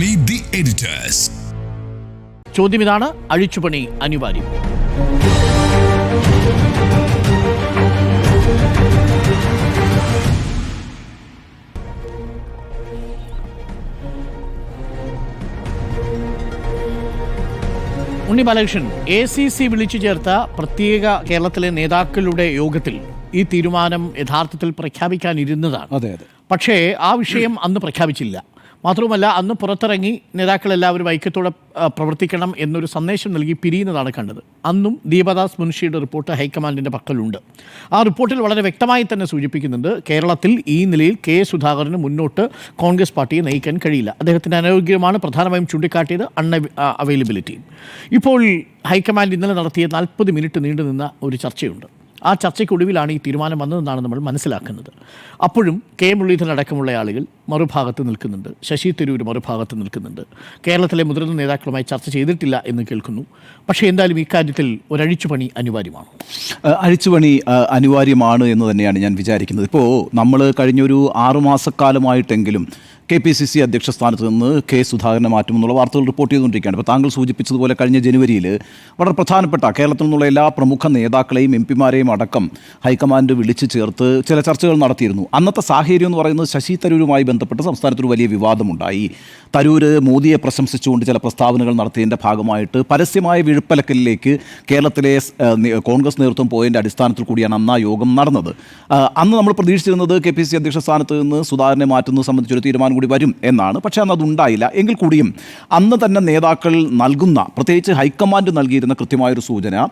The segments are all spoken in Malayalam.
Meet the editors. ചോദ്യം ഇതാണ്: അഴിച്ചുപണി അനിവാര്യം? ഉണ്ണി ബാലകൃഷ്ണൻ, ACC വിളിച്ചു ചേർത്ത പ്രത്യേക കേരളത്തിലെ നേതാക്കളുടെ യോഗത്തിൽ ഈ തീരുമാനം യഥാർത്ഥത്തിൽ പ്രഖ്യാപിക്കാനിരുന്നതാണ്. പക്ഷേ ആ വിഷയം അന്ന് പ്രഖ്യാപിച്ചില്ല. മാത്രവുമല്ല, അന്ന് പുറത്തിറങ്ങി നേതാക്കളെല്ലാവരും ഐക്യത്തോടെ പ്രവർത്തിക്കണം എന്നൊരു സന്ദേശം നൽകി പിരിയുന്നതാണ് കണ്ടത്. അന്നും ദീപദാസ് മുൻഷിയുടെ റിപ്പോർട്ട് ഹൈക്കമാൻഡിൻ്റെ പക്കലുണ്ട്. ആ റിപ്പോർട്ടിൽ വളരെ വ്യക്തമായി തന്നെ സൂചിപ്പിക്കുന്നുണ്ട്, കേരളത്തിൽ ഈ നിലയിൽ K. സുധാകരന് മുന്നോട്ട് കോൺഗ്രസ് പാർട്ടിയെ നയിക്കാൻ കഴിയില്ല. അദ്ദേഹത്തിൻ്റെ അനാരോഗ്യമാണ് പ്രധാനമായും ചൂണ്ടിക്കാട്ടിയത്, അവൈലബിലിറ്റി. ഇപ്പോൾ ഹൈക്കമാൻഡ് ഇന്നലെ നടത്തിയ 40 മിനിറ്റ് നീണ്ടുനിന്ന ഒരു ചർച്ചയുണ്ട്. ആ ചർച്ചയ്ക്കൊടുവിലാണ് ഈ തീരുമാനം വന്നതെന്നാണ് നമ്മൾ മനസ്സിലാക്കുന്നത്. അപ്പോഴും K. മുരളീധരൻ അടക്കമുള്ള ആളുകൾ മറുഭാഗത്ത് നിൽക്കുന്നുണ്ട്, ശശി തരൂർ മറുഭാഗത്ത് നിൽക്കുന്നുണ്ട്. കേരളത്തിലെ മുതിർന്ന നേതാക്കളുമായി ചർച്ച ചെയ്തിട്ടില്ല എന്ന് കേൾക്കുന്നു. പക്ഷേ എന്തായാലും ഇക്കാര്യത്തിൽ ഒരഴിച്ചുപണി അനിവാര്യമാണ്. അഴിച്ചുപണി അനിവാര്യമാണ് എന്ന് തന്നെയാണ് ഞാൻ വിചാരിക്കുന്നത്. ഇപ്പോൾ നമ്മൾ കഴിഞ്ഞൊരു 6 മാസക്കാലമായിട്ടെങ്കിലും KPCC അധ്യക്ഷ സ്ഥാനത്ത് നിന്ന് K. സുധാകരനെ മാറ്റുമെന്നുള്ള വാർത്തകൾ റിപ്പോർട്ട് ചെയ്തുകൊണ്ടിരിക്കുകയാണ്. ഇപ്പോൾ താങ്കൾ സൂചിപ്പിച്ചതുപോലെ കഴിഞ്ഞ ജനുവരിയിൽ വളരെ പ്രധാനപ്പെട്ട കേരളത്തിൽ നിന്നുള്ള എല്ലാ പ്രമുഖ നേതാക്കളെയും MP-മാരെയും അടക്കം ഹൈക്കമാൻഡ് വിളിച്ചു ചേർത്ത് ചില ചർച്ചകൾ നടത്തിയിരുന്നു. അന്നത്തെ സാഹചര്യം എന്ന് പറയുന്നത് ശശി തരൂരുമായി ബന്ധപ്പെട്ട് സംസ്ഥാനത്തൊരു വലിയ വിവാദമുണ്ടായി. തരൂർ മോദിയെ പ്രശംസിച്ചുകൊണ്ട് ചില പ്രസ്താവനകൾ നടത്തിയതിൻ്റെ ഭാഗമായിട്ട് പരസ്യമായ വിഴുപ്പലക്കലിലേക്ക് കേരളത്തിലെ കോൺഗ്രസ് നേതൃത്വം പോയതിൻ്റെ അടിസ്ഥാനത്തിൽ കൂടിയാണ് അന്ന് ആ യോഗം നടന്നത്. അന്ന് നമ്മൾ പ്രതീക്ഷിച്ചിരുന്നത് KPCC അധ്യക്ഷ സ്ഥാനത്ത് നിന്ന് സുധാകരനെ മാറ്റുന്നത് സംബന്ധിച്ചൊരു തീരുമാനം കൂടി വരും എന്നാണ്. പക്ഷേ അന്ന് അതുണ്ടായില്ല. എങ്കിൽ കൂടിയും അന്ന് തന്നെ നേതാക്കൾ നൽകുന്ന, പ്രത്യേകിച്ച് ഹൈക്കമാൻഡ് നൽകിയിരുന്ന കൃത്യമായൊരു സൂചന,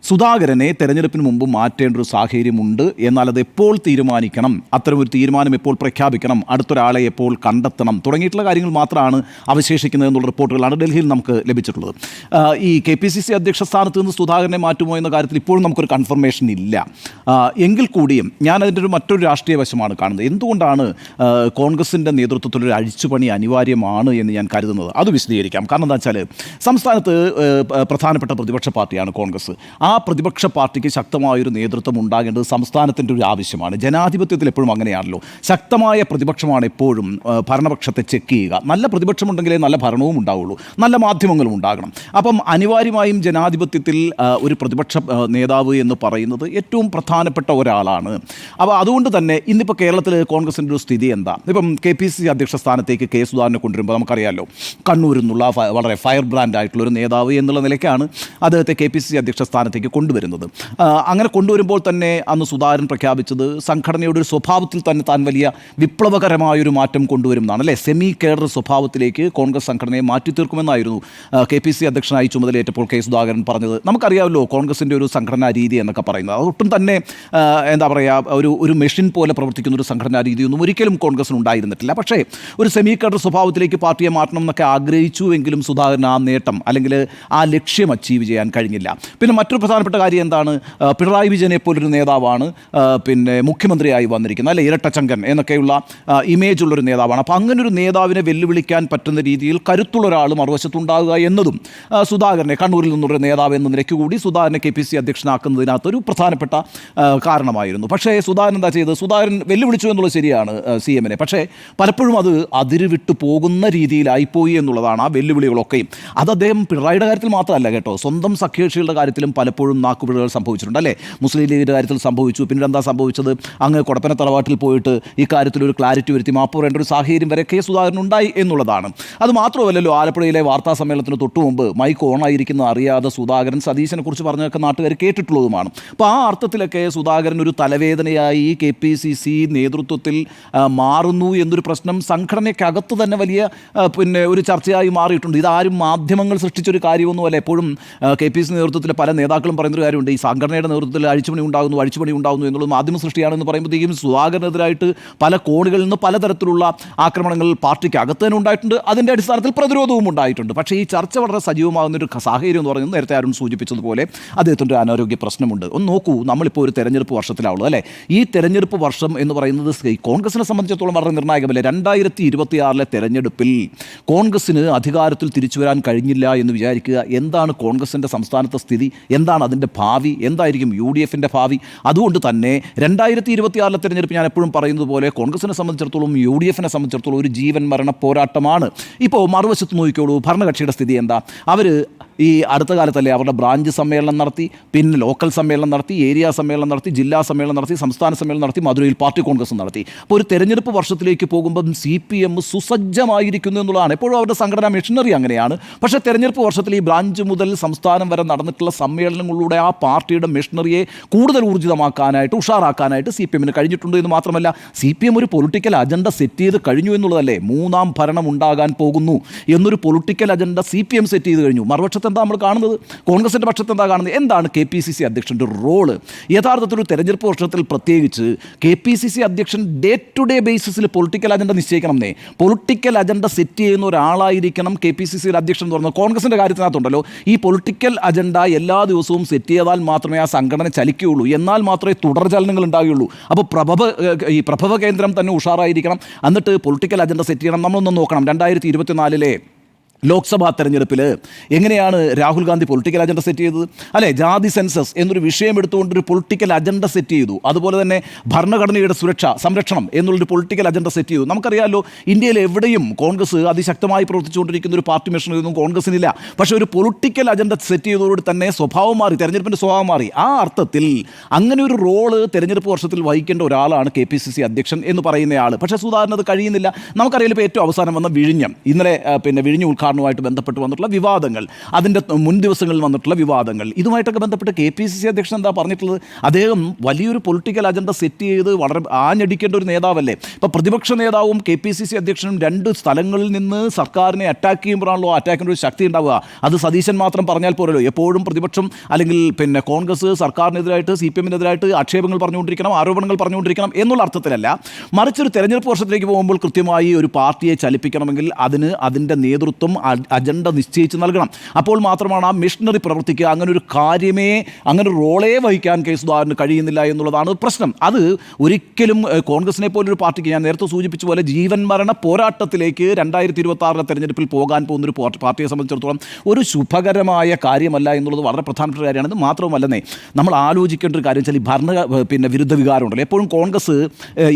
സുധാകരനെ തെരഞ്ഞെടുപ്പിന് മുമ്പ് മാറ്റേണ്ട ഒരു സാഹചര്യമുണ്ട്, എന്നാൽ അത് എപ്പോൾ തീരുമാനിക്കണം, അത്തരമൊരു തീരുമാനം എപ്പോൾ പ്രഖ്യാപിക്കണം, അടുത്തൊരാളെ എപ്പോൾ കണ്ടെത്തണം തുടങ്ങിയിട്ടുള്ള കാര്യങ്ങൾ മാത്രമാണ് അവശേഷിക്കുന്നത് എന്നുള്ള റിപ്പോർട്ടുകളാണ് ഡൽഹിയിൽ നമുക്ക് ലഭിച്ചിട്ടുള്ളത്. ഈ KPCC അധ്യക്ഷ സ്ഥാനത്ത് നിന്ന് സുധാകരനെ മാറ്റുമോ എന്ന കാര്യത്തിൽ ഇപ്പോഴും നമുക്കൊരു കൺഫർമേഷൻ ഇല്ല. എങ്കിൽ കൂടിയും ഞാൻ അതിൻ്റെ മറ്റൊരു രാഷ്ട്രീയ വശമാണ് കാണുന്നത്. എന്തുകൊണ്ടാണ് കോൺഗ്രസിൻ്റെ നേതൃത്വത്തിലൊരു അഴിച്ചുപണി അനിവാര്യമാണ് എന്ന് ഞാൻ കരുതുന്നത്? അത് വിശദീകരിക്കാം. കാരണം എന്താ വെച്ചാൽ, സംസ്ഥാനത്ത് പ്രധാനപ്പെട്ട പ്രതിപക്ഷ പാർട്ടിയാണ് കോൺഗ്രസ്. ആ പ്രതിപക്ഷ പാർട്ടിക്ക് ശക്തമായൊരു നേതൃത്വം ഉണ്ടാകേണ്ടത് സംസ്ഥാനത്തിൻ്റെ ഒരു ആവശ്യമാണ്. ജനാധിപത്യത്തിൽ എപ്പോഴും അങ്ങനെയാണല്ലോ. ശക്തമായ പ്രതിപക്ഷമാണ് എപ്പോഴും ഭരണപക്ഷത്തെ ചെക്ക് ചെയ്യുക. നല്ല പ്രതിപക്ഷമുണ്ടെങ്കിലേ നല്ല ഭരണവും ഉണ്ടാവുള്ളൂ, നല്ല മാധ്യമങ്ങളും ഉണ്ടാകണം. അപ്പം അനിവാര്യമായും ജനാധിപത്യത്തിൽ ഒരു പ്രതിപക്ഷ നേതാവ് എന്ന് പറയുന്നത് ഏറ്റവും പ്രധാനപ്പെട്ട ഒരാളാണ്. അപ്പോൾ അതുകൊണ്ട് തന്നെ ഇന്നിപ്പോൾ കേരളത്തിൽ കോൺഗ്രസിൻ്റെ ഒരു സ്ഥിതി എന്താ? ഇപ്പം KPCC അധ്യക്ഷ സ്ഥാനത്തേക്ക് K. സുധാകരനെ കൊണ്ടുവരുമ്പോൾ നമുക്കറിയാമല്ലോ, കണ്ണൂരിൽ നിന്നുള്ള വളരെ ഫയർ ബ്രാൻഡ് ആയിട്ടുള്ളൊരു നേതാവ് എന്നുള്ള നിലയ്ക്കാണ് അദ്ദേഹത്തെ KPCC അധ്യക്ഷ സ്ഥാനത്തേക്ക് കൊണ്ടുവരുന്നത്. അങ്ങനെ കൊണ്ടുവരുമ്പോൾ തന്നെ അന്ന് സുധാകരൻ പ്രഖ്യാപിച്ചത് സംഘടനയുടെ ഒരു സ്വഭാവത്തിൽ തന്നെ താൻ വലിയ വിപ്ലവകരമായൊരു മാറ്റം കൊണ്ടുവരും എന്നാണ്, അല്ലേ? സെമി കേഡർ സ്വഭാവത്തിലേക്ക് കോൺഗ്രസ് സംഘടനയെ മാറ്റി തീർക്കുമെന്നായിരുന്നു KPCC അധ്യക്ഷനായി ചുമതലയേറ്റപ്പോൾ K. സുധാകരൻ പറഞ്ഞത്. നമുക്കറിയാമല്ലോ കോൺഗ്രസിൻ്റെ ഒരു സംഘടനാ രീതി എന്നൊക്കെ പറയുന്നത്. അതൊട്ടും തന്നെ എന്താ പറയുക, ഒരു മെഷീൻ പോലെ പ്രവർത്തിക്കുന്ന ഒരു സംഘടനാ രീതിയൊന്നും ഒരിക്കലും കോൺഗ്രസിന് ഉണ്ടായിരുന്നിട്ടില്ല. പക്ഷേ ഒരു സെമി കേഡർ സ്വഭാവത്തിലേക്ക് പാർട്ടിയെ മാറ്റണം എന്നൊക്കെ ആഗ്രഹിച്ചുവെങ്കിലും സുധാകരൻ ആ നേട്ടം അല്ലെങ്കിൽ ആ ലക്ഷ്യം അച്ചീവ് ചെയ്യാൻ കഴിഞ്ഞില്ല. പിന്നെ മറ്റൊരു പ്രധാനപ്പെട്ട കാര്യം എന്താണ്? പിണറായി വിജയനെ പോലൊരു നേതാവാണ് പിന്നെ മുഖ്യമന്ത്രിയായി വന്നിരിക്കുന്നത്, അല്ലെ? ഇരട്ടച്ചങ്കൻ എന്നൊക്കെയുള്ള ഇമേജ് ഉള്ളൊരു നേതാവാണ്. അപ്പോൾ അങ്ങനെ ഒരു നേതാവിനെ വെല്ലുവിളിക്കാൻ പറ്റുന്ന രീതിയിൽ കരുത്തുള്ള ഒരാൾ മറുവശത്തുണ്ടാകുക എന്നതും സുധാകരനെ, കണ്ണൂരിൽ നിന്നുള്ള നേതാവ് എന്ന നിലയ്ക്ക് കൂടി സുധാകരനെ KPCC അധ്യക്ഷനാക്കുന്നതിനകത്തൊരു പ്രധാനപ്പെട്ട കാരണമായിരുന്നു. പക്ഷേ സുധാകരൻ എന്താ ചെയ്തത്? സുധാകരൻ വെല്ലുവിളിച്ചു എന്നുള്ളത് ശരിയാണ് CM-നെ. പക്ഷേ പലപ്പോഴും അത് അതിരുവിട്ട് പോകുന്ന രീതിയിലായിപ്പോയി എന്നുള്ളതാണ് ആ വെല്ലുവിളികളൊക്കെയും. അത് അദ്ദേഹം പിണറായിയുടെ കാര്യത്തിൽ മാത്രമല്ല കേട്ടോ, സ്വന്തം സഖ്യകക്ഷികളുടെ കാര്യത്തിലും പലപ്പോഴും നാക്കുപിഴകൾ സംഭവിച്ചിട്ടുണ്ട്, അല്ലേ? മുസ്ലിം ലീഗിൻ്റെ കാര്യത്തിൽ സംഭവിച്ചു. പിന്നീട് എന്താ സംഭവിച്ചത്? അങ്ങ് കൊടപ്പന തറവാട്ടിൽ പോയിട്ട് ഈ കാര്യത്തിൽ ഒരു ക്ലാരിറ്റി വരുത്തി മാപ്പ് പറയേണ്ട ഒരു സാഹചര്യം വരെ K. സുധാകരൻ ഉണ്ടായി എന്നുള്ളതാണ്. അത് മാത്രമല്ലല്ലോ, ആലപ്പുഴയിലെ വാർത്താ സമ്മേളനത്തിന് തൊട്ടു മുമ്പ് മൈക്ക് ഓണായിരിക്കുന്നത് അറിയാതെ സുധാകരൻ സതീശനെ കുറിച്ച് പറഞ്ഞതൊക്കെ നാട്ടുകാർ കേട്ടിട്ടുള്ളതുമാണ്. അപ്പോൾ ആ അർത്ഥത്തിലൊക്കെ സുധാകരൻ ഒരു തലവേദനയായി KPCC നേതൃത്വത്തിൽ മാറുന്നു എന്നൊരു പ്രശ്നം സംഘടനയ്ക്കകത്ത് തന്നെ വലിയ പിന്നെ ഒരു ചർച്ചയായി മാറിയിട്ടുണ്ട്. ഇതാരും മാധ്യമങ്ങൾ സൃഷ്ടിച്ചൊരു കാര്യമൊന്നുമല്ല. എപ്പോഴും KPCC നേതൃത്വത്തിലെ പല നേതാക്കളും പറയുന്നൊരു കാര്യമുണ്ട്, ഈ സംഘടനയുടെ നേതൃത്വത്തിൽ അഴിച്ചുപണി ഉണ്ടാകുന്നു എന്നുള്ളത് മാധ്യമ സൃഷ്ടിയാണെന്ന് പറയുമ്പോഴത്തേക്കും സുധാകരനെതിരായിട്ട് പല കോണുകളിൽ നിന്ന് പലതരത്തിലുള്ള ആക്രമണങ്ങൾ പാർട്ടിക്ക് അകത്ത് തന്നെ ഉണ്ടായിട്ടുണ്ട്. അതിൻ്റെ അടിസ്ഥാനത്തിൽ പ്രതിരോധവും ഉണ്ടായിട്ടുണ്ട്. പക്ഷേ ഈ ചർച്ച വളരെ സജീവമാകുന്നൊരു സാഹചര്യം എന്ന് പറയുന്നത് നേരത്തെ ആരും സൂചിപ്പിച്ചതുപോലെ അദ്ദേഹത്തിൻ്റെ ഒരു അനാരോഗ്യ പ്രശ്നമുണ്ട്. ഒന്ന് നോക്കൂ, നമ്മളിപ്പോൾ ഒരു തെരഞ്ഞെടുപ്പ് വർഷത്തിലാവുള്ളൂ, അല്ലേ? ഈ തെരഞ്ഞെടുപ്പ് വർഷം എന്ന് പറയുന്നത് കോൺഗ്രസിനെ സംബന്ധിച്ചിടത്തോളം വളരെ നിർണായകമല്ലേ? 2026 തെരഞ്ഞെടുപ്പിൽ കോൺഗ്രസിന് അധികാരത്തിൽ തിരിച്ചു വരാൻ കഴിഞ്ഞില്ല എന്ന് വിചാരിക്കുക. എന്താണ് കോൺഗ്രസിൻ്റെ സംസ്ഥാനത്തെ സ്ഥിതി? എന്താണ് എന്താണ് അതിൻ്റെ ഭാവി, എന്തായിരിക്കും UDFിൻ്റെ ഭാവി? അതുകൊണ്ട് തന്നെ 2026 തെരഞ്ഞെടുപ്പ് ഞാൻ എപ്പോഴും പറയുന്നത് പോലെ കോൺഗ്രസിനെ സംബന്ധിച്ചിടത്തോളം UDFിനെ സംബന്ധിച്ചിടത്തോളം ഒരു ജീവൻ മരണ പോരാട്ടമാണ്. ഇപ്പോൾ മറുവശത്ത് നോക്കിക്കോളൂ, ഭരണകക്ഷിയുടെ സ്ഥിതി എന്താ? അവർ ഈ അടുത്ത കാലത്തല്ലേ അവരുടെ ബ്രാഞ്ച് സമ്മേളനം നടത്തി, പിന്നെ ലോക്കൽ സമ്മേളനം നടത്തി, ഏരിയ സമ്മേളനം നടത്തി, ജില്ലാ സമ്മേളനം നടത്തി, സംസ്ഥാന സമ്മേളനം നടത്തി, മധുരയിൽ പാർട്ടി കോൺഗ്രസ് നടത്തി. അപ്പോൾ ഒരു തെരഞ്ഞെടുപ്പ് വർഷത്തിലേക്ക് പോകുമ്പം CPM സുസജ്ജമായിരിക്കുന്നു എന്നുള്ളതാണ്. എപ്പോഴും അവരുടെ സംഘടനാ മെഷീനറി അങ്ങനെയാണ്. പക്ഷേ തെരഞ്ഞെടുപ്പ് വർഷത്തിൽ ഈ ബ്രാഞ്ച് മുതൽ സംസ്ഥാനം വരെ നടന്നിട്ടുള്ള സമ്മേളനങ്ങളിലൂടെ ആ പാർട്ടിയുടെ മെഷീനറിയെ കൂടുതൽ ഊർജിതമാക്കാനായിട്ട്, ഉഷാറാക്കാനായിട്ട് CPMന് കഴിഞ്ഞിട്ടുണ്ട് എന്ന് മാത്രമല്ല, CPM ഒരു പൊളിറ്റിക്കൽ അജണ്ട സെറ്റ് ചെയ്ത് കഴിഞ്ഞു എന്നുള്ളതല്ലേ. 3ാം ഭരണം ഉണ്ടാകാൻ പോകുന്നു എന്നൊരു പൊളിറ്റിക്കൽ അജണ്ട CPM സെറ്റ് ചെയ്ത് കഴിഞ്ഞു. മറുപക്ഷത്ത് എന്താ നമ്മൾ കാണുന്നത്? കോൺഗ്രസിൻ്റെ പക്ഷത്ത് എന്താ കാണുന്നത്? എന്താണ് KPCC അധ്യക്ഷൻ്റെ റോള്? യഥാർത്ഥത്തിൽ ഒരു തെരഞ്ഞെടുപ്പ് വർഷത്തിൽ പ്രത്യേകിച്ച് KPCC അധ്യക്ഷൻ ഡേ ടു ഡേ ബേസിസിൽ പൊളിറ്റിക്കൽ അജണ്ട നിശ്ചയിക്കണം. പൊളിറ്റിക്കൽ അജണ്ട സെറ്റ് ചെയ്യുന്ന ഒരാളായിരിക്കണം KPCC അധ്യക്ഷൻ എന്ന് പറയുന്നത്. കോൺഗ്രസിൻ്റെ കാര്യത്തിനകത്തുണ്ടല്ലോ, ഈ പൊളിറ്റിക്കൽ അജണ്ട എല്ലാ ദിവസവും സെറ്റ് ചെയ്താൽ മാത്രമേ ആ സംഘടന ചലിക്കുകയുള്ളൂ, എന്നാൽ മാത്രമേ തുടർചലനങ്ങൾ ഉണ്ടാകുകയുള്ളൂ. അപ്പോൾ പ്രഭവ കേന്ദ്രം തന്നെ ഉഷാറായിരിക്കണം. എന്നിട്ട് പൊളിറ്റിക്കൽ അജണ്ട സെറ്റ് ചെയ്യണം. നമ്മളൊന്ന് നോക്കണം, 2024 ലോക്സഭാ തെരഞ്ഞെടുപ്പിൽ എങ്ങനെയാണ് Rahul Gandhi political agenda set ചെയ്തത്? അല്ലേ, ജാതി സെൻസസ് എന്നൊരു വിഷയം എടുത്തുകൊണ്ടൊരു പൊളിറ്റിക്കൽ അജണ്ട സെറ്റ് ചെയ്തു. അതുപോലെ തന്നെ ഭരണഘടനയുടെ സംരക്ഷണം എന്നുള്ളൊരു പൊളിറ്റിക്കൽ അജണ്ട സെറ്റ് ചെയ്തു. നമുക്കറിയാമല്ലോ, ഇന്ത്യയിൽ എവിടെയും കോൺഗ്രസ് അതിശക്തമായി പ്രവർത്തിച്ചുകൊണ്ടിരിക്കുന്ന ഒരു പാർട്ടി മെഷീനറിയൊന്നും കോൺഗ്രസിനില്ല. പക്ഷേ ഒരു പൊളിറ്റിക്കൽ അജണ്ട സെറ്റ് ചെയ്തതോടെ തന്നെ സ്വഭാവം മാറി, തെരഞ്ഞെടുപ്പിൻ്റെ സ്വഭാവം മാറി. ആ അർത്ഥത്തിൽ അങ്ങനെ ഒരു റോള് തെരഞ്ഞെടുപ്പ് വർഷത്തിൽ വഹിക്കേണ്ട ഒരാളാണ് KPCC അധ്യക്ഷൻ എന്ന് പറയുന്നയാൾ. പക്ഷേ സുധാകരൻ അത് കഴിയുന്നില്ല. നമുക്കറിയാം, ഇപ്പോൾ ഏറ്റവും അവസാനം വന്ന വിഴിഞ്ഞം, ഇന്നലെ വിഴിഞ്ഞ ഉദ്ഘാടനവുമായിട്ട് ബന്ധപ്പെട്ട് വന്നിട്ടുള്ള വിവാദങ്ങൾ, അതിൻ്റെ മുൻ ദിവസങ്ങളിൽ വന്നിട്ടുള്ള വിവാദങ്ങൾ, ഇതുമായിട്ടൊക്കെ ബന്ധപ്പെട്ട് KPCC അധ്യക്ഷൻ എന്താ പറഞ്ഞിട്ടുള്ളത്? അദ്ദേഹം വലിയൊരു പൊളിറ്റിക്കൽ അജണ്ട സെറ്റ് ചെയ്ത് വളരെ ആഞ്ഞടിക്കേണ്ട ഒരു നേതാവല്ലേ. ഇപ്പോൾ പ്രതിപക്ഷ നേതാവും KPCC അധ്യക്ഷനും 2 സ്ഥലങ്ങളിൽ നിന്ന് സർക്കാരിനെ അറ്റാക്ക് ചെയ്യുമ്പോഴാണല്ലോ അറ്റാക്കിൻ്റെ ഒരു ശക്തി ഉണ്ടാവുക. അത് സതീശൻ മാത്രം പറഞ്ഞാൽ പോരല്ലോ. എപ്പോഴും പ്രതിപക്ഷം അല്ലെങ്കിൽ കോൺഗ്രസ് സർക്കാരിനെതിരായിട്ട്, CPMനെതിരായിട്ട് ആക്ഷേപങ്ങൾ പറഞ്ഞുകൊണ്ടിരിക്കണം, ആരോപണങ്ങൾ പറഞ്ഞുകൊണ്ടിരിക്കണം എന്നുള്ള അർത്ഥത്തിലല്ല. മറിച്ചൊരു തെരഞ്ഞെടുപ്പ് വർഷത്തിലേക്ക് പോകുമ്പോൾ കൃത്യമായി ഒരു പാർട്ടിയെ ചലിപ്പിക്കണമെങ്കിൽ അതിൻ്റെ നേതൃത്വം അജണ്ട നിശ്ചയിച്ച് നൽകണം. അപ്പോൾ മാത്രമാണ് ആ മിഷനറി പ്രവർത്തിക്കുക. അങ്ങനെ ഒരു കാര്യമേ, അങ്ങനെ ഒരു റോളേ വഹിക്കാൻ കെ സുധാകരന് കഴിയുന്നില്ല എന്നുള്ളതാണ് പ്രശ്നം. അത് ഒരിക്കലും കോൺഗ്രസിനെ പോലൊരു പാർട്ടിക്ക്, ഞാൻ നേരത്തെ സൂചിപ്പിച്ച പോലെ, ജീവൻ മരണ പോരാട്ടത്തിലേക്ക് 2026 തെരഞ്ഞെടുപ്പിൽ പോകാൻ പോകുന്നൊരു പാർട്ടിയെ സംബന്ധിച്ചിടത്തോളം ഒരു ശുഭകരമായ കാര്യമല്ല എന്നുള്ളത് വളരെ പ്രധാനപ്പെട്ട കാര്യമാണ്. ഇത് മാത്രമല്ലെന്നേ, നമ്മൾ ആലോചിക്കേണ്ട ഒരു കാര്യം വെച്ചാൽ ഈ വിരുദ്ധ വികാരം ഉണ്ടല്ലോ. എപ്പോഴും കോൺഗ്രസ്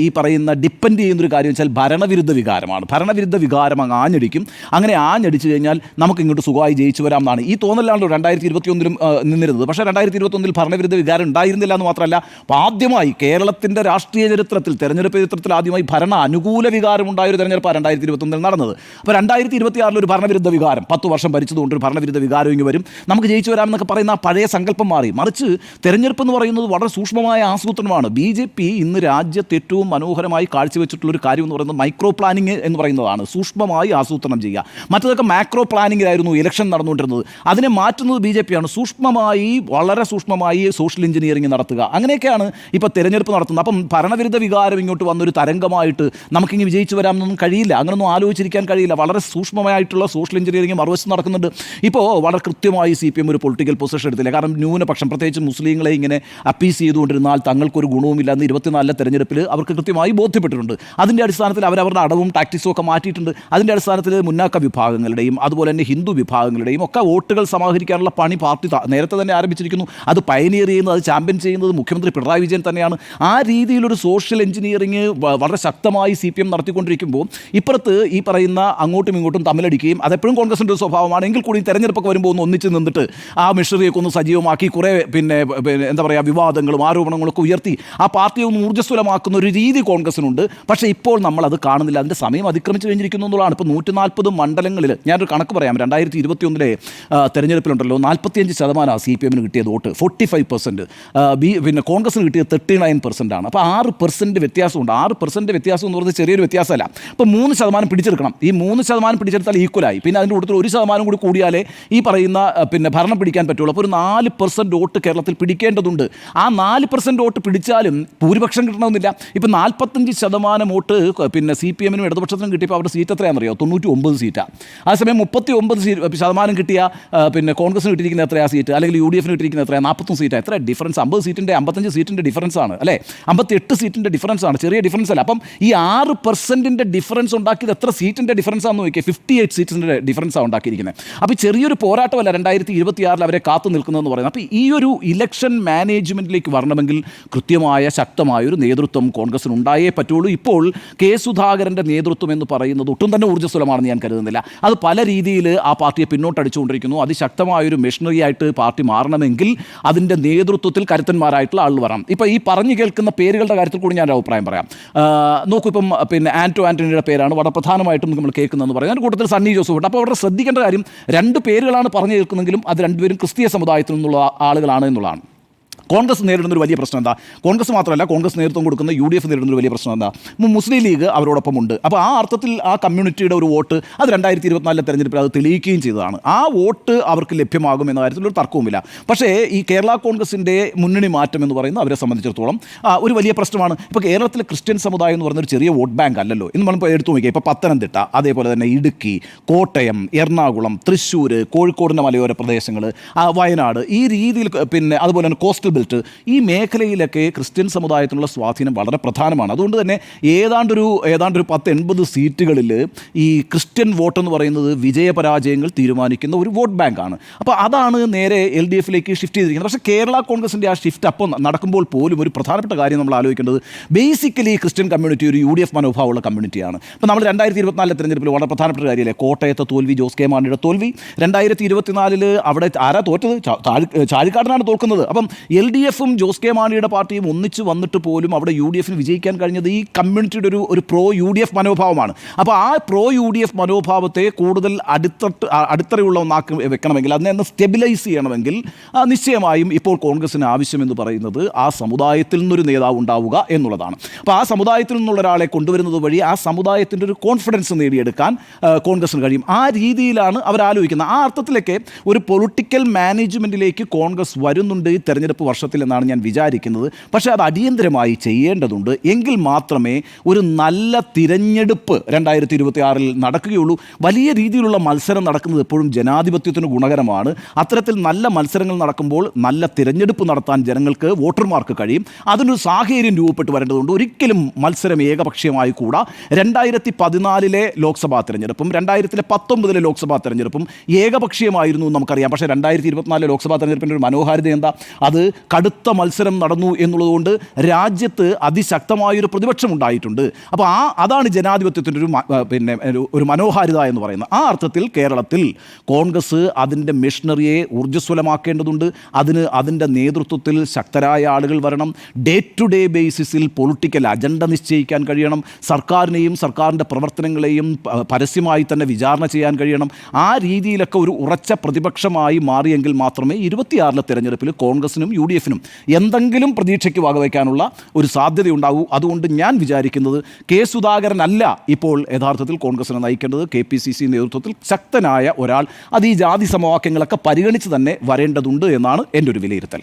ഈ പറയുന്ന ഡിപ്പെൻഡ് ചെയ്യുന്നൊരു കാര്യം വെച്ചാൽ ഭരണവിരുദ്ധ വികാരമാണ്. ഭരണവിരുദ്ധ വികാരം അങ്ങ് ആഞ്ഞടിക്കും. അങ്ങനെ ആഞ്ഞടിച്ചു കഴിഞ്ഞാൽ നമുക്ക് ഇങ്ങോട്ട് സുഖമായി ജയിച്ചു വരാം എന്നാണ് ഈ തോന്നലാണല്ലോ 2021 നിന്നിരുന്നത്. പക്ഷേ 2021 ഭരണവിരുദ്ധ വികാരം ഉണ്ടായിരുന്നില്ല എന്ന് മാത്രമല്ല, ആദ്യമായി കേരളത്തിൻ്റെ രാഷ്ട്രീയ ചരിത്രത്തിൽ, തെരഞ്ഞെടുപ്പ് ചരിത്രത്തിൽ ആദ്യമായി ഭരണ അനുകൂല വികാരം ഉണ്ടായൊരു തെരഞ്ഞെടുപ്പാണ് 2021 നടന്നത്. അപ്പോൾ 2026 ഒരു ഭരണവിരുദ്ധ വികാരം, 10 വർഷം ഭരിച്ചതുകൊണ്ട് ഒരു ഭരണവിരുദ്ധ വികാരം ഇങ്ങ് വരും, നമുക്ക് ജയിച്ചു വരാമെന്നൊക്കെ പറയുന്ന ആ പഴയ സങ്കല്പം മാറി. മറിച്ച് തെരഞ്ഞെടുപ്പ് എന്ന് പറയുന്നത് വളരെ സൂക്ഷ്മമായ ആസൂത്രണമാണ്. BJP ഇന്ന് രാജ്യത്ത് ഏറ്റവും മനോഹരമായി കാഴ്ചവെച്ചിട്ടുള്ളൊരു കാര്യം എന്ന് പറയുന്നത് മൈക്രോ പ്ലാനിങ് എന്ന് പറയുന്നതാണ്. സൂക്ഷ്മമായി ആസൂത്രണം ചെയ്യുക. മറ്റതൊക്കെ മാക്രോ പ്ലാനിങ്ങിലായിരുന്നു ഇലക്ഷൻ നടന്നുകൊണ്ടിരുന്നത്. അതിനെ മാറ്റുന്നത് BJP ആണ്. സൂക്ഷ്മമായി, വളരെ സൂക്ഷ്മമായി സോഷ്യൽ എഞ്ചിനീയറിംഗ് നടത്തുക, അങ്ങനെയൊക്കെയാണ് ഇപ്പോൾ തെരഞ്ഞെടുപ്പ് നടത്തുന്നത്. അപ്പം ഭരണവിരുദ്ധ വികാരം ഇങ്ങോട്ട് വന്നൊരു തരംഗമായിട്ട് നമുക്കിനി വിജയിച്ചു വരാമെന്നൊന്നും കഴിയില്ല, അങ്ങനൊന്നും ആലോചിച്ചിരിക്കാൻ കഴിയില്ല. വളരെ സൂക്ഷ്മമായിട്ടുള്ള സോഷ്യൽ എഞ്ചിനീയറിംഗ് മറുവശത്ത് നടക്കുന്നുണ്ട്. ഇപ്പോൾ വളരെ കൃത്യമായി CPM ഒരു പൊളിറ്റിക്കൽ പൊസിഷൻ എടുത്തില്ല. കാരണം ന്യൂനപക്ഷം, പ്രത്യേകിച്ച് മുസ്ലിങ്ങളെ ഇങ്ങനെ അപ്പീസ് ചെയ്തുകൊണ്ടിരുന്നാൽ തങ്ങൾക്കൊരു ഗുണവുമില്ല എന്ന് 24 തെരഞ്ഞെടുപ്പിൽ അവർക്ക് കൃത്യമായി ബോധ്യപ്പെട്ടിട്ടുണ്ട്. അതിൻ്റെ അടിസ്ഥാനത്തിൽ അവരവരുടെ അടവും ടാക്ടിക്സും ഒക്കെ മാറ്റിയിട്ടുണ്ട്. അതിൻ്റെ അടിസ്ഥാനത്തിൽ മുന്നാക്ക വിഭാഗങ്ങളുടെയും അതുപോലെ തന്നെ ഹിന്ദു വിഭാഗങ്ങളുടെയും ഒക്കെ വോട്ടുകൾ സമാഹരിക്കാനുള്ള പണി പാർട്ടി നേരത്തെ തന്നെ ആരംഭിച്ചിരിക്കുന്നു. അത് പയനിയർ ചെയ്യുന്നത്, അത് ചാമ്പ്യൻ ചെയ്യുന്നത് മുഖ്യമന്ത്രി പിണറായി വിജയൻ തന്നെയാണ്. ആ രീതിയിലൊരു സോഷ്യൽ എഞ്ചിനീയറിംഗ് വളരെ ശക്തമായി CPM നടത്തിക്കൊണ്ടിരിക്കുമ്പോൾ ഇപ്പുറത്ത് ഈ പറയുന്ന അങ്ങോട്ടും ഇങ്ങോട്ടും തമ്മിലടിക്കുകയും, അതെപ്പോഴും കോൺഗ്രസിൻ്റെ ഒരു സ്വഭാവമാണ്. എങ്കിൽ കൂടി തെരഞ്ഞെടുപ്പൊക്കെ വരുമ്പോൾ ഒന്ന് ഒന്നിച്ച് നിന്നിട്ട് ആ മിഷണറിയൊക്കെ ഒന്ന് സജീവമാക്കി കുറേ എന്താ പറയുക, വിവാദങ്ങളും ആരോപണങ്ങളൊക്കെ ഉയർത്തി ആ പാർട്ടിയെ ഒന്ന് ഊർജ്ജസ്വലമാക്കുന്ന ഒരു രീതി കോൺഗ്രസിനുണ്ട്. പക്ഷേ ഇപ്പോൾ നമ്മളത് കാണുന്നില്ല. അതിൻ്റെ സമയം അതിക്രമിച്ച് കഴിഞ്ഞിരിക്കുന്നു എന്നുള്ളതാണ്. ഇപ്പോൾ 140 മണ്ഡലങ്ങളിൽ ഞാനൊരു കണക്ക് പറയാം. 2021 തെരഞ്ഞെടുപ്പിലുണ്ടല്ലോ 45% CPMന് കിട്ടിയത് വോട്ട്, 45%. കോൺഗ്രസിന് കിട്ടിയത് 39% ആണ്. അപ്പോൾ 6% വ്യത്യാസമുണ്ട്. 6% വ്യത്യാസം എന്ന് പറയുന്നത് ചെറിയൊരു വ്യത്യാസമല്ല. അപ്പോൾ 3% പിടിച്ചെടുക്കണം. ഈ 3% പിടിച്ചെടുത്താൽ ഈക്വലായി. പിന്നെ അതിൻ്റെ കൂട്ടത്തിൽ 1% കൂടി കൂടിയാലേ ഈ പറയുന്ന ഭരണം പിടിക്കാൻ പറ്റുള്ളൂ. അപ്പോൾ ഒരു 4% വോട്ട് കേരളത്തിൽ പിടിക്കേണ്ടതുണ്ട്. ആ 4% വോട്ട് പിടിച്ചാലും ഭൂരിപക്ഷം കിട്ടണമെന്നില്ല. ഇപ്പോൾ 45% വോട്ട് CPMനും ഇടതുപക്ഷത്തിനും കിട്ടിയപ്പോൾ അവരുടെ സീറ്റ് എത്രയാണെന്നറിയോ? 99 സീറ്റാണ്. അതേസമയം 39% കിട്ടിയ പിന്നെ കോൺഗ്രസിന് കിട്ടിയിരിക്കുന്ന എത്രയാ സീറ്റ്, അല്ലെങ്കിൽ UDF കിട്ടിയിരിക്കുന്ന എത്രയാണ്? 41 സീറ്റ്. എത്ര ഡിഫറൻസ്? 50 സീറ്റിൻ്റെ 55 സീറ്റിൻ്റെ ഡിഫറൻസ് ആണ് അല്ലേ? 58 സീറ്റിൻ്റെ ഡിഫറൻസ് ആണ്, ചെറിയ ഡിഫറൻസ് അല്ല. അപ്പം ഈ 6% ഡിഫറൻസ് ഉണ്ടാക്കിയത് എത്ര സീറ്റിൻ്റെ ഡിഫറൻസ് ആണെന്ന് നോക്കിയാൽ 58 സീറ്റിൻ്റെ ഡിഫറൻസ് ആണ് ഉണ്ടാക്കിയിരിക്കുന്നത്. അപ്പോൾ ഈ ചെറിയൊരു പോരാട്ടമല്ല 2026 അവരെ കാത്തു നിൽക്കുന്നതെന്ന് പറയുന്നത്. അപ്പോൾ ഈ ഒരു ഇലക്ഷൻ മാനേജ്മെൻറ്റിലേക്ക് വരണമെങ്കിൽ കൃത്യമായ ശക്തമായ ഒരു നേതൃത്വം കോൺഗ്രസിന് ഉണ്ടായേ പറ്റുള്ളൂ. ഇപ്പോൾ കെ സുധാകരൻ്റെ നേതൃത്വം എന്ന് പറയുന്നത് ഒട്ടും തന്നെ ഊർജ്ജസ്വലമാണെന്ന് ഞാൻ കരുതുന്നില്ല. അത് പല രീതിയിൽ ആ പാർട്ടിയെ പിന്നോട്ടടിച്ചുകൊണ്ടിരിക്കുന്നു. അതിശക്തമായൊരു മെഷീനറി ആയിട്ട് പാർട്ടി മാറണമെങ്കിൽ അതിൻ്റെ നേതൃത്വത്തിൽ കരുത്തന്മാരായിട്ടുള്ള ആളുകൾ വരണം. ഇപ്പോൾ ഈ പറഞ്ഞു കേൾക്കുന്ന പേരുകളുടെ കാര്യത്തിൽ കൂടി ഞാൻ അഭിപ്രായം പറയാം. നോക്കൂ, ഇപ്പം പിന്നെ ആൻ്റണിയുടെ പേരാണ് വളരെ പ്രധാനമായിട്ടും നമ്മൾ കേൾക്കുന്നതെന്ന് പറയുന്നത്. അതിൻ്റെ കൂട്ടത്തിൽ സണ്ണി ജോസഫ് ഉണ്ട്. അപ്പോൾ അവിടെ ശ്രദ്ധിക്കേണ്ട കാര്യം 2 പേരുകളാണ് പറഞ്ഞു കേൾക്കുന്നെങ്കിലും അത് 2 പേരും ക്രിസ്തീയ സമുദായത്തിൽ നിന്നുള്ള ആളുകളാണ് എന്നുള്ളതാണ്. കോൺഗ്രസ് നേരിടുന്നൊരു വലിയ പ്രശ്നം എന്താ? കോൺഗ്രസ് മാത്രമല്ല, കോൺഗ്രസ് നേതൃത്വം കൊടുക്കുന്ന UDF നേരിടുന്നൊരു വലിയ പ്രശ്നം എന്താ? മുസ്ലിം ലീഗ് അവരോടൊപ്പം ഉണ്ട്. അപ്പോൾ ആ അർത്ഥത്തിൽ ആ കമ്മ്യൂണിറ്റിയുടെ ഒരു വോട്ട് അത് 2024 തെരഞ്ഞെടുപ്പിൽ അത് തെളിയിക്കുകയും ചെയ്തതാണ്. ആ വോട്ട് അവർക്ക് ലഭ്യമാകും എന്ന കാര്യത്തിൽ ഒരു തർക്കവുമില്ല. പക്ഷേ ഈ കേരള കോൺഗ്രസിൻ്റെ മുന്നണി മാറ്റം എന്ന് പറയുന്നത് അവരെ സംബന്ധിച്ചിടത്തോളം ഒരു വലിയ പ്രശ്നമാണ്. ഇപ്പോൾ കേരളത്തിലെ ക്രിസ്ത്യൻ സമുദായം എന്ന് പറയുന്ന ഒരു ചെറിയ വോട്ട് ബാങ്ക് അല്ലല്ലോ. ഇന്ന് നമ്മളിപ്പോൾ എടുത്തു നോക്കിയാൽ ഇപ്പോൾ പത്തനംതിട്ട, അതേപോലെ തന്നെ ഇടുക്കി, കോട്ടയം, എറണാകുളം, തൃശ്ശൂർ, കോഴിക്കോടിൻ്റെ മലയോര പ്രദേശങ്ങൾ, വയനാട്, ഈ രീതിയിൽ പിന്നെ അതുപോലെ തന്നെ കോസ്റ്റൽ ബെൽറ്റ്, ഈ മേഖലയിലൊക്കെ ക്രിസ്ത്യൻ സമുദായത്തിനുള്ള സ്വാധീനം വളരെ പ്രധാനമാണ്. അതുകൊണ്ട് തന്നെ ഏതാണ്ടൊരു 10-80 സീറ്റുകളിൽ ഈ ക്രിസ്ത്യൻ വോട്ട് എന്ന് പറയുന്നത് വിജയപരാജയങ്ങൾ തീരുമാനിക്കുന്ന ഒരു വോട്ട് ബാങ്കാണ്. അപ്പോൾ അതാണ് നേരെ LDFിലേക്ക് ഷിഫ്റ്റ് ചെയ്തിരിക്കുന്നത്. പക്ഷേ കേരള കോൺഗ്രസിൻ്റെ ആ ഷിഫ്റ്റ് അപ്പം നടക്കുമ്പോൾ പോലും ഒരു പ്രധാനപ്പെട്ട കാര്യം നമ്മൾ ആലോചിക്കേണ്ടത്, ബേസിക്കലി ക്രിസ്ത്യൻ കമ്മ്യൂണിറ്റി ഒരു UDF മനോഭാവമുള്ള കമ്മ്യൂണിറ്റിയാണ്. അപ്പോൾ നമ്മൾ 2024 തെരഞ്ഞെടുപ്പിൽ വളരെ പ്രധാനപ്പെട്ട കാര്യമല്ലേ, കോട്ടയത്തെ തോൽവി, ജോസ് കെ മാണിയുടെ തോൽവി. 2024 അവിടെ ആരാ തോറ്റത്? ചാഴിക്കാടനാണ് തോൽക്കുന്നത്. അപ്പം LDFും ജോസ് കെ മാണിയുടെ പാർട്ടിയും ഒന്നിച്ച് വന്നിട്ട് പോലും അവിടെ UDFന് വിജയിക്കാൻ കഴിഞ്ഞത് ഈ കമ്മ്യൂണിറ്റിയുടെ ഒരു പ്രോ UDF മനോഭാവമാണ്. അപ്പോൾ ആ പ്രോ UDF മനോഭാവത്തെ കൂടുതൽ അടിത്തറയുള്ള ഒന്നാക്കി വെക്കണമെങ്കിൽ, അതിനെ സ്റ്റെബിലൈസ് ചെയ്യണമെങ്കിൽ നിശ്ചയമായും ഇപ്പോൾ കോൺഗ്രസിന് ആവശ്യമെന്ന് പറയുന്നത് ആ സമുദായത്തിൽ നിന്നൊരു നേതാവ് ഉണ്ടാവുക എന്നുള്ളതാണ്. അപ്പോൾ ആ സമുദായത്തിൽ നിന്നുള്ള ഒരാളെ കൊണ്ടുവരുന്നത് വഴി ആ സമുദായത്തിൻ്റെ ഒരു കോൺഫിഡൻസ് നേടിയെടുക്കാൻ കോൺഗ്രസിന് കഴിയും. ആ രീതിയിലാണ് അവർ ആലോചിക്കുന്നത്. ആ അർത്ഥത്തിലേക്ക് ഒരു പൊളിറ്റിക്കൽ മാനേജ്മെൻറ്റിലേക്ക് കോൺഗ്രസ് വരുന്നുണ്ട് ഈ തെരഞ്ഞെടുപ്പ് വർഷത്തിൽ എന്നാണ് ഞാൻ വിചാരിക്കുന്നത്. പക്ഷേ അത് അടിയന്തരമായി ചെയ്യേണ്ടതുണ്ട്. എങ്കിൽ മാത്രമേ ഒരു നല്ല തിരഞ്ഞെടുപ്പ് 2026 നടക്കുകയുള്ളൂ. വലിയ രീതിയിലുള്ള മത്സരം നടക്കുന്നത് എപ്പോഴും ജനാധിപത്യത്തിന് ഗുണകരമാണ്. അത്തരത്തിൽ നല്ല മത്സരങ്ങൾ നടക്കുമ്പോൾ നല്ല തിരഞ്ഞെടുപ്പ് നടത്താൻ ജനങ്ങൾക്ക്, വോട്ടർമാർക്ക് കഴിയും. അതിനൊരു സാഹചര്യം രൂപപ്പെട്ട് വരേണ്ടതുണ്ട്. ഒരിക്കലും മത്സരം ഏകപക്ഷീയമായി കൂടാ. 2014 ലോക്സഭാ തെരഞ്ഞെടുപ്പും 2019 ലോക്സഭാ തെരഞ്ഞെടുപ്പും ഏകപക്ഷീയമായിരുന്നു നമുക്കറിയാം. പക്ഷേ 2024 ലോക്സഭാ തെരഞ്ഞെടുപ്പിൻ്റെ ഒരു മനോഹാരിത എന്താ? അത് കടുത്ത മത്സരം നടന്നു എന്നുള്ളതുകൊണ്ട് രാജ്യത്ത് അതിശക്തമായൊരു പ്രതിപക്ഷം ഉണ്ടായിട്ടുണ്ട്. അപ്പോൾ അതാണ് ജനാധിപത്യത്തിൻ്റെ ഒരു മനോഹാരിത എന്ന് പറയുന്നത്. ആ അർത്ഥത്തിൽ കേരളത്തിൽ കോൺഗ്രസ് അതിൻ്റെ മിഷനറിയെ ഊർജ്ജസ്വലമാക്കേണ്ടതുണ്ട്. അതിൻ്റെ നേതൃത്വത്തിൽ ശക്തരായ ആളുകൾ വരണം. ഡേ ടു ഡേ ബേസിസിൽ പൊളിറ്റിക്കൽ അജണ്ട നിശ്ചയിക്കാൻ കഴിയണം. സർക്കാരിനെയും സർക്കാരിൻ്റെ പ്രവർത്തനങ്ങളെയും പരസ്യമായി തന്നെ വിചാരണ ചെയ്യാൻ കഴിയണം. ആ രീതിയിലൊക്കെ ഒരു ഉറച്ച പ്രതിപക്ഷമായി മാറിയെങ്കിൽ മാത്രമേ 26 തെരഞ്ഞെടുപ്പിൽ കോൺഗ്രസിനും UDFിനും എന്തെങ്കിലും പ്രതീക്ഷയ്ക്ക് വകവയ്ക്കാനുള്ള ഒരു സാധ്യതയുണ്ടാകൂ. അതുകൊണ്ട് ഞാൻ വിചാരിക്കുന്നത് കെ സുധാകരനല്ല ഇപ്പോൾ യഥാർത്ഥത്തിൽ കോൺഗ്രസിനെ നയിക്കേണ്ടത്. KPCC നേതൃത്വത്തിൽ ശക്തനായ ഒരാൾ, അത് ഈ ജാതി സമവാക്യങ്ങളൊക്കെ പരിഗണിച്ച് തന്നെ വരേണ്ടതുണ്ട് എന്നാണ് എൻ്റെ ഒരു വിലയിരുത്തൽ.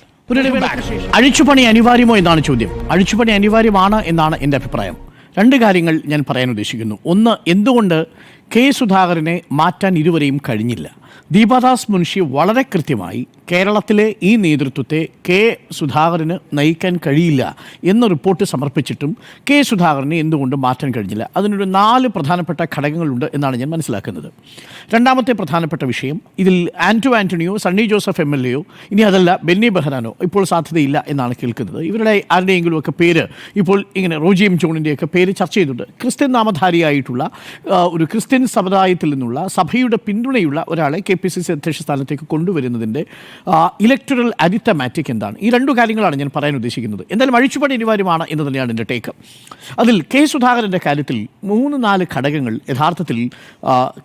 അഴിച്ചുപണി അനിവാര്യമോ എന്നാണ് ചോദ്യം. അഴിച്ചുപണി അനിവാര്യമാണ് എന്നാണ് എൻ്റെ അഭിപ്രായം. 2 കാര്യങ്ങൾ ഞാൻ പറയാൻ ഉദ്ദേശിക്കുന്നു. ഒന്ന്, എന്തുകൊണ്ട് കെ സുധാകരനെ മാറ്റാൻ ഇതുവരെയും കഴിഞ്ഞില്ല? ദീപാദാസ് മുൻഷി വളരെ കൃത്യമായി കേരളത്തിലെ ഈ നേതൃത്വത്തെ കെ സുധാകരന് നയിക്കാൻ കഴിയില്ല എന്ന റിപ്പോർട്ട് സമർപ്പിച്ചിട്ടും കെ സുധാകരനെ എന്തുകൊണ്ട് മാറ്റാൻ കഴിഞ്ഞില്ല? അതിനൊരു 4 പ്രധാനപ്പെട്ട ഘടകങ്ങളുണ്ട് എന്നാണ് ഞാൻ മനസ്സിലാക്കുന്നത്. രണ്ടാമത്തെ പ്രധാനപ്പെട്ട വിഷയം, ഇതിൽ ആൻ്റണിയോ സണ്ണി ജോസഫ് MLAയോ ഇനി അതല്ല ബെന്നി ബെഹനാനോ ഇപ്പോൾ സാധ്യതയില്ല എന്നാണ് കേൾക്കുന്നത്. ഇവരുടെ ആരുടെയെങ്കിലുമൊക്കെ പേര് ഇപ്പോൾ ഇങ്ങനെ റോജി M. ജോണിൻ്റെയൊക്കെ പേര് ചർച്ച ചെയ്തിട്ടുണ്ട്. ക്രിസ്ത്യൻ നാമധാരിയായിട്ടുള്ള ഒരു ക്രിസ്ത്യൻ സമുദായത്തിൽ നിന്നുള്ള സഭയുടെ പിന്തുണയുള്ള ഒരാളെ KPCC അധ്യക്ഷ സ്ഥാനത്തേക്ക് കൊണ്ടുവരുന്നതിൻ്റെ ഇലക്ടറൽ അരിത്തമാറ്റിക് എന്താണ്? ഈ 2 കാര്യങ്ങളാണ് ഞാൻ പറയാൻ ഉദ്ദേശിക്കുന്നത്. എന്തായാലും അഴിച്ചുപണി അനിവാര്യമാണ് എന്ന് തന്നെയാണ് എൻ്റെ ടേക്ക്. അതിൽ കെ സുധാകരൻ്റെ കാര്യത്തിൽ 3-4 ഘടകങ്ങൾ യഥാർത്ഥത്തിൽ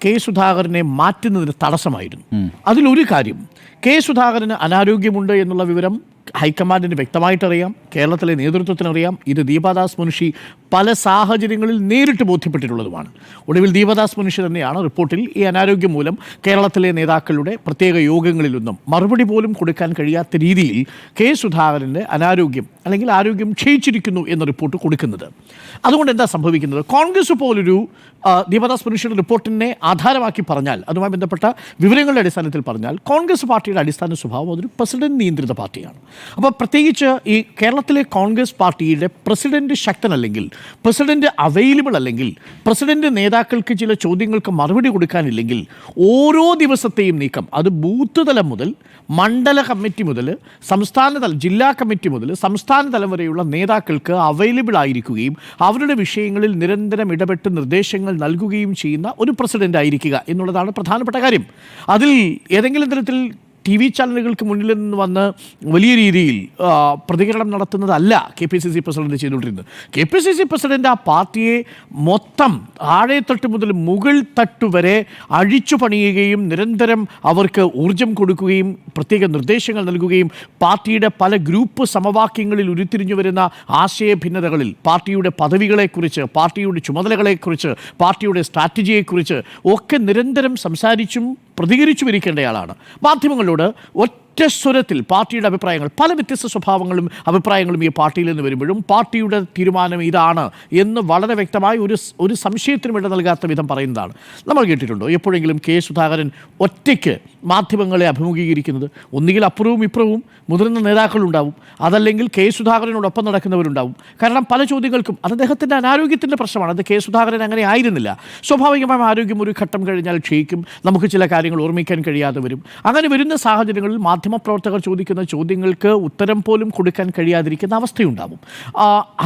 കെ സുധാകരനെ മാറ്റുന്നതിന് തടസ്സമായിരുന്നു. അതിലൊരു കാര്യം, കെ സുധാകരന് അനാരോഗ്യമുണ്ട് എന്നുള്ള വിവരം ഹൈക്കമാൻഡിന് വ്യക്തമായിട്ടറിയാം, കേരളത്തിലെ നേതൃത്വത്തിനറിയാം. ഇത് ദീപാദാസ് മുൻഷി പല സാഹചര്യങ്ങളിൽ നേരിട്ട് ബോധ്യപ്പെട്ടിട്ടുള്ളതുമാണ്. ഒടുവിൽ ദീപാദാസ് മുൻഷി തന്നെയാണ് റിപ്പോർട്ടിൽ ഈ അനാരോഗ്യം മൂലം കേരളത്തിലെ നേതാക്കളുടെ പ്രത്യേക യോഗങ്ങളിലൊന്നും മറുപടി പോലും കൊടുക്കാൻ കഴിയാത്ത രീതിയിൽ കെ സുധാകരൻ്റെ അനാരോഗ്യം അല്ലെങ്കിൽ ആരോഗ്യം ക്ഷയിച്ചിരിക്കുന്നു എന്ന റിപ്പോർട്ട് കൊടുക്കുന്നത്. അതുകൊണ്ട് എന്താ സംഭവിക്കുന്നത്? കോൺഗ്രസ് പോലൊരു ദീപാദാസ് മുൻഷിയുടെ റിപ്പോർട്ടിനെ ആധാരമാക്കി പറഞ്ഞാൽ, അതുമായി ബന്ധപ്പെട്ട വിവരങ്ങളുടെ അടിസ്ഥാനത്തിൽ പറഞ്ഞാൽ, കോൺഗ്രസ് പാർട്ടിയുടെ അടിസ്ഥാന സ്വഭാവം അതൊരു പ്രസിഡന്റ് നിയന്ത്രിത പാർട്ടിയാണ്. അപ്പോൾ പ്രത്യേകിച്ച് ഈ കേരളത്തിലെ കോൺഗ്രസ് പാർട്ടിയുടെ പ്രസിഡന്റ് ശക്തനല്ലെങ്കിൽ, പ്രസിഡന്റ് അവൈലബിൾ അല്ലെങ്കിൽ, പ്രസിഡന്റ് നേതാക്കൾക്ക് ചില ചോദ്യങ്ങൾക്ക് മറുപടി കൊടുക്കാനില്ലെങ്കിൽ, ഓരോ ദിവസത്തെയും നീക്കം അത് ബൂത്ത് തലം മുതൽ മണ്ഡല കമ്മിറ്റി മുതൽ സംസ്ഥാന തലം, ജില്ലാ കമ്മിറ്റി മുതൽ സംസ്ഥാന തലം വരെയുള്ള നേതാക്കൾക്ക് അവൈലബിൾ ആയിരിക്കുകയും അവരുടെ വിഷയങ്ങളിൽ നിരന്തരം ഇടപെട്ട് നിർദ്ദേശങ്ങൾ നൽകുകയും ചെയ്യുന്ന ഒരു പ്രസിഡന്റ് ആയിരിക്കുക എന്നുള്ളതാണ് പ്രധാനപ്പെട്ട കാര്യം. അതിൽ ഏതെങ്കിലും തരത്തിൽ ടി വി ചാനലുകൾക്ക് മുന്നിൽ നിന്ന് വന്ന് വലിയ രീതിയിൽ പ്രതികരണം നടത്തുന്നതല്ല KPCC പ്രസിഡന്റ് ചെയ്തുകൊണ്ടിരുന്നത്. KPCC പ്രസിഡന്റ് ആ പാർട്ടിയെ മൊത്തം താഴെത്തട്ട് മുതൽ മുകൾ തട്ട് വരെ അഴിച്ചു പണിയുകയും നിരന്തരം അവർക്ക് ഊർജം കൊടുക്കുകയും പ്രത്യേക നിർദ്ദേശങ്ങൾ നൽകുകയും പാർട്ടിയുടെ പല ഗ്രൂപ്പ് സമവാക്യങ്ങളിൽ ഉരുത്തിരിഞ്ഞു വരുന്ന ആശയഭിന്നതകളിൽ പാർട്ടിയുടെ പദവികളെക്കുറിച്ച്, പാർട്ടിയുടെ ചുമതലകളെക്കുറിച്ച്, പാർട്ടിയുടെ സ്ട്രാറ്റജിയെക്കുറിച്ച് ഒക്കെ നിരന്തരം സംസാരിച്ചും പ്രതികരിച്ചു വരിക്കേണ്ടയാളാണ്. മാധ്യമങ്ങളോട് ഒറ്റ സ്വരത്തിൽ പാർട്ടിയുടെ അഭിപ്രായങ്ങൾ, പല വ്യത്യസ്ത സ്വഭാവങ്ങളും അഭിപ്രായങ്ങളും ഈ പാർട്ടിയിൽ നിന്ന് വരുമ്പോഴും പാർട്ടിയുടെ തീരുമാനം ഇതാണ് എന്ന് വളരെ വ്യക്തമായി ഒരു സംശയത്തിനും ഇട നൽകാത്ത വിധം പറയുന്നതാണ്. നമ്മൾ കേട്ടിട്ടുണ്ടോ എപ്പോഴെങ്കിലും കെ സുധാകരൻ ഒറ്റയ്ക്ക് മാധ്യമങ്ങളെ അഭിമുഖീകരിക്കുന്നത്? ഒന്നുകിൽ അപ്പുറവും ഇപ്പുറവും മുതിർന്ന നേതാക്കളുണ്ടാവും, അതല്ലെങ്കിൽ കെ സുധാകരനോടൊപ്പം നടക്കുന്നവരുണ്ടാവും. കാരണം പല ചോദ്യങ്ങൾക്കും അത് അദ്ദേഹത്തിൻ്റെ അനാരോഗ്യത്തിൻ്റെ പ്രശ്നമാണ്. അത് കെ സുധാകരൻ അങ്ങനെ ആയിരുന്നില്ല. സ്വാഭാവികമായും ആരോഗ്യം ഒരു ഘട്ടം കഴിഞ്ഞാൽ ക്ഷയിക്കും, നമുക്ക് ചില കാര്യങ്ങൾ ഓർമ്മിക്കാൻ കഴിയാതെ വരും. അങ്ങനെ വരുന്ന സാഹചര്യങ്ങളിൽ മാധ്യമപ്രവർത്തകർ ചോദിക്കുന്ന ചോദ്യങ്ങൾക്ക് ഉത്തരം പോലും കൊടുക്കാൻ കഴിയാതിരിക്കുന്ന അവസ്ഥയുണ്ടാവും.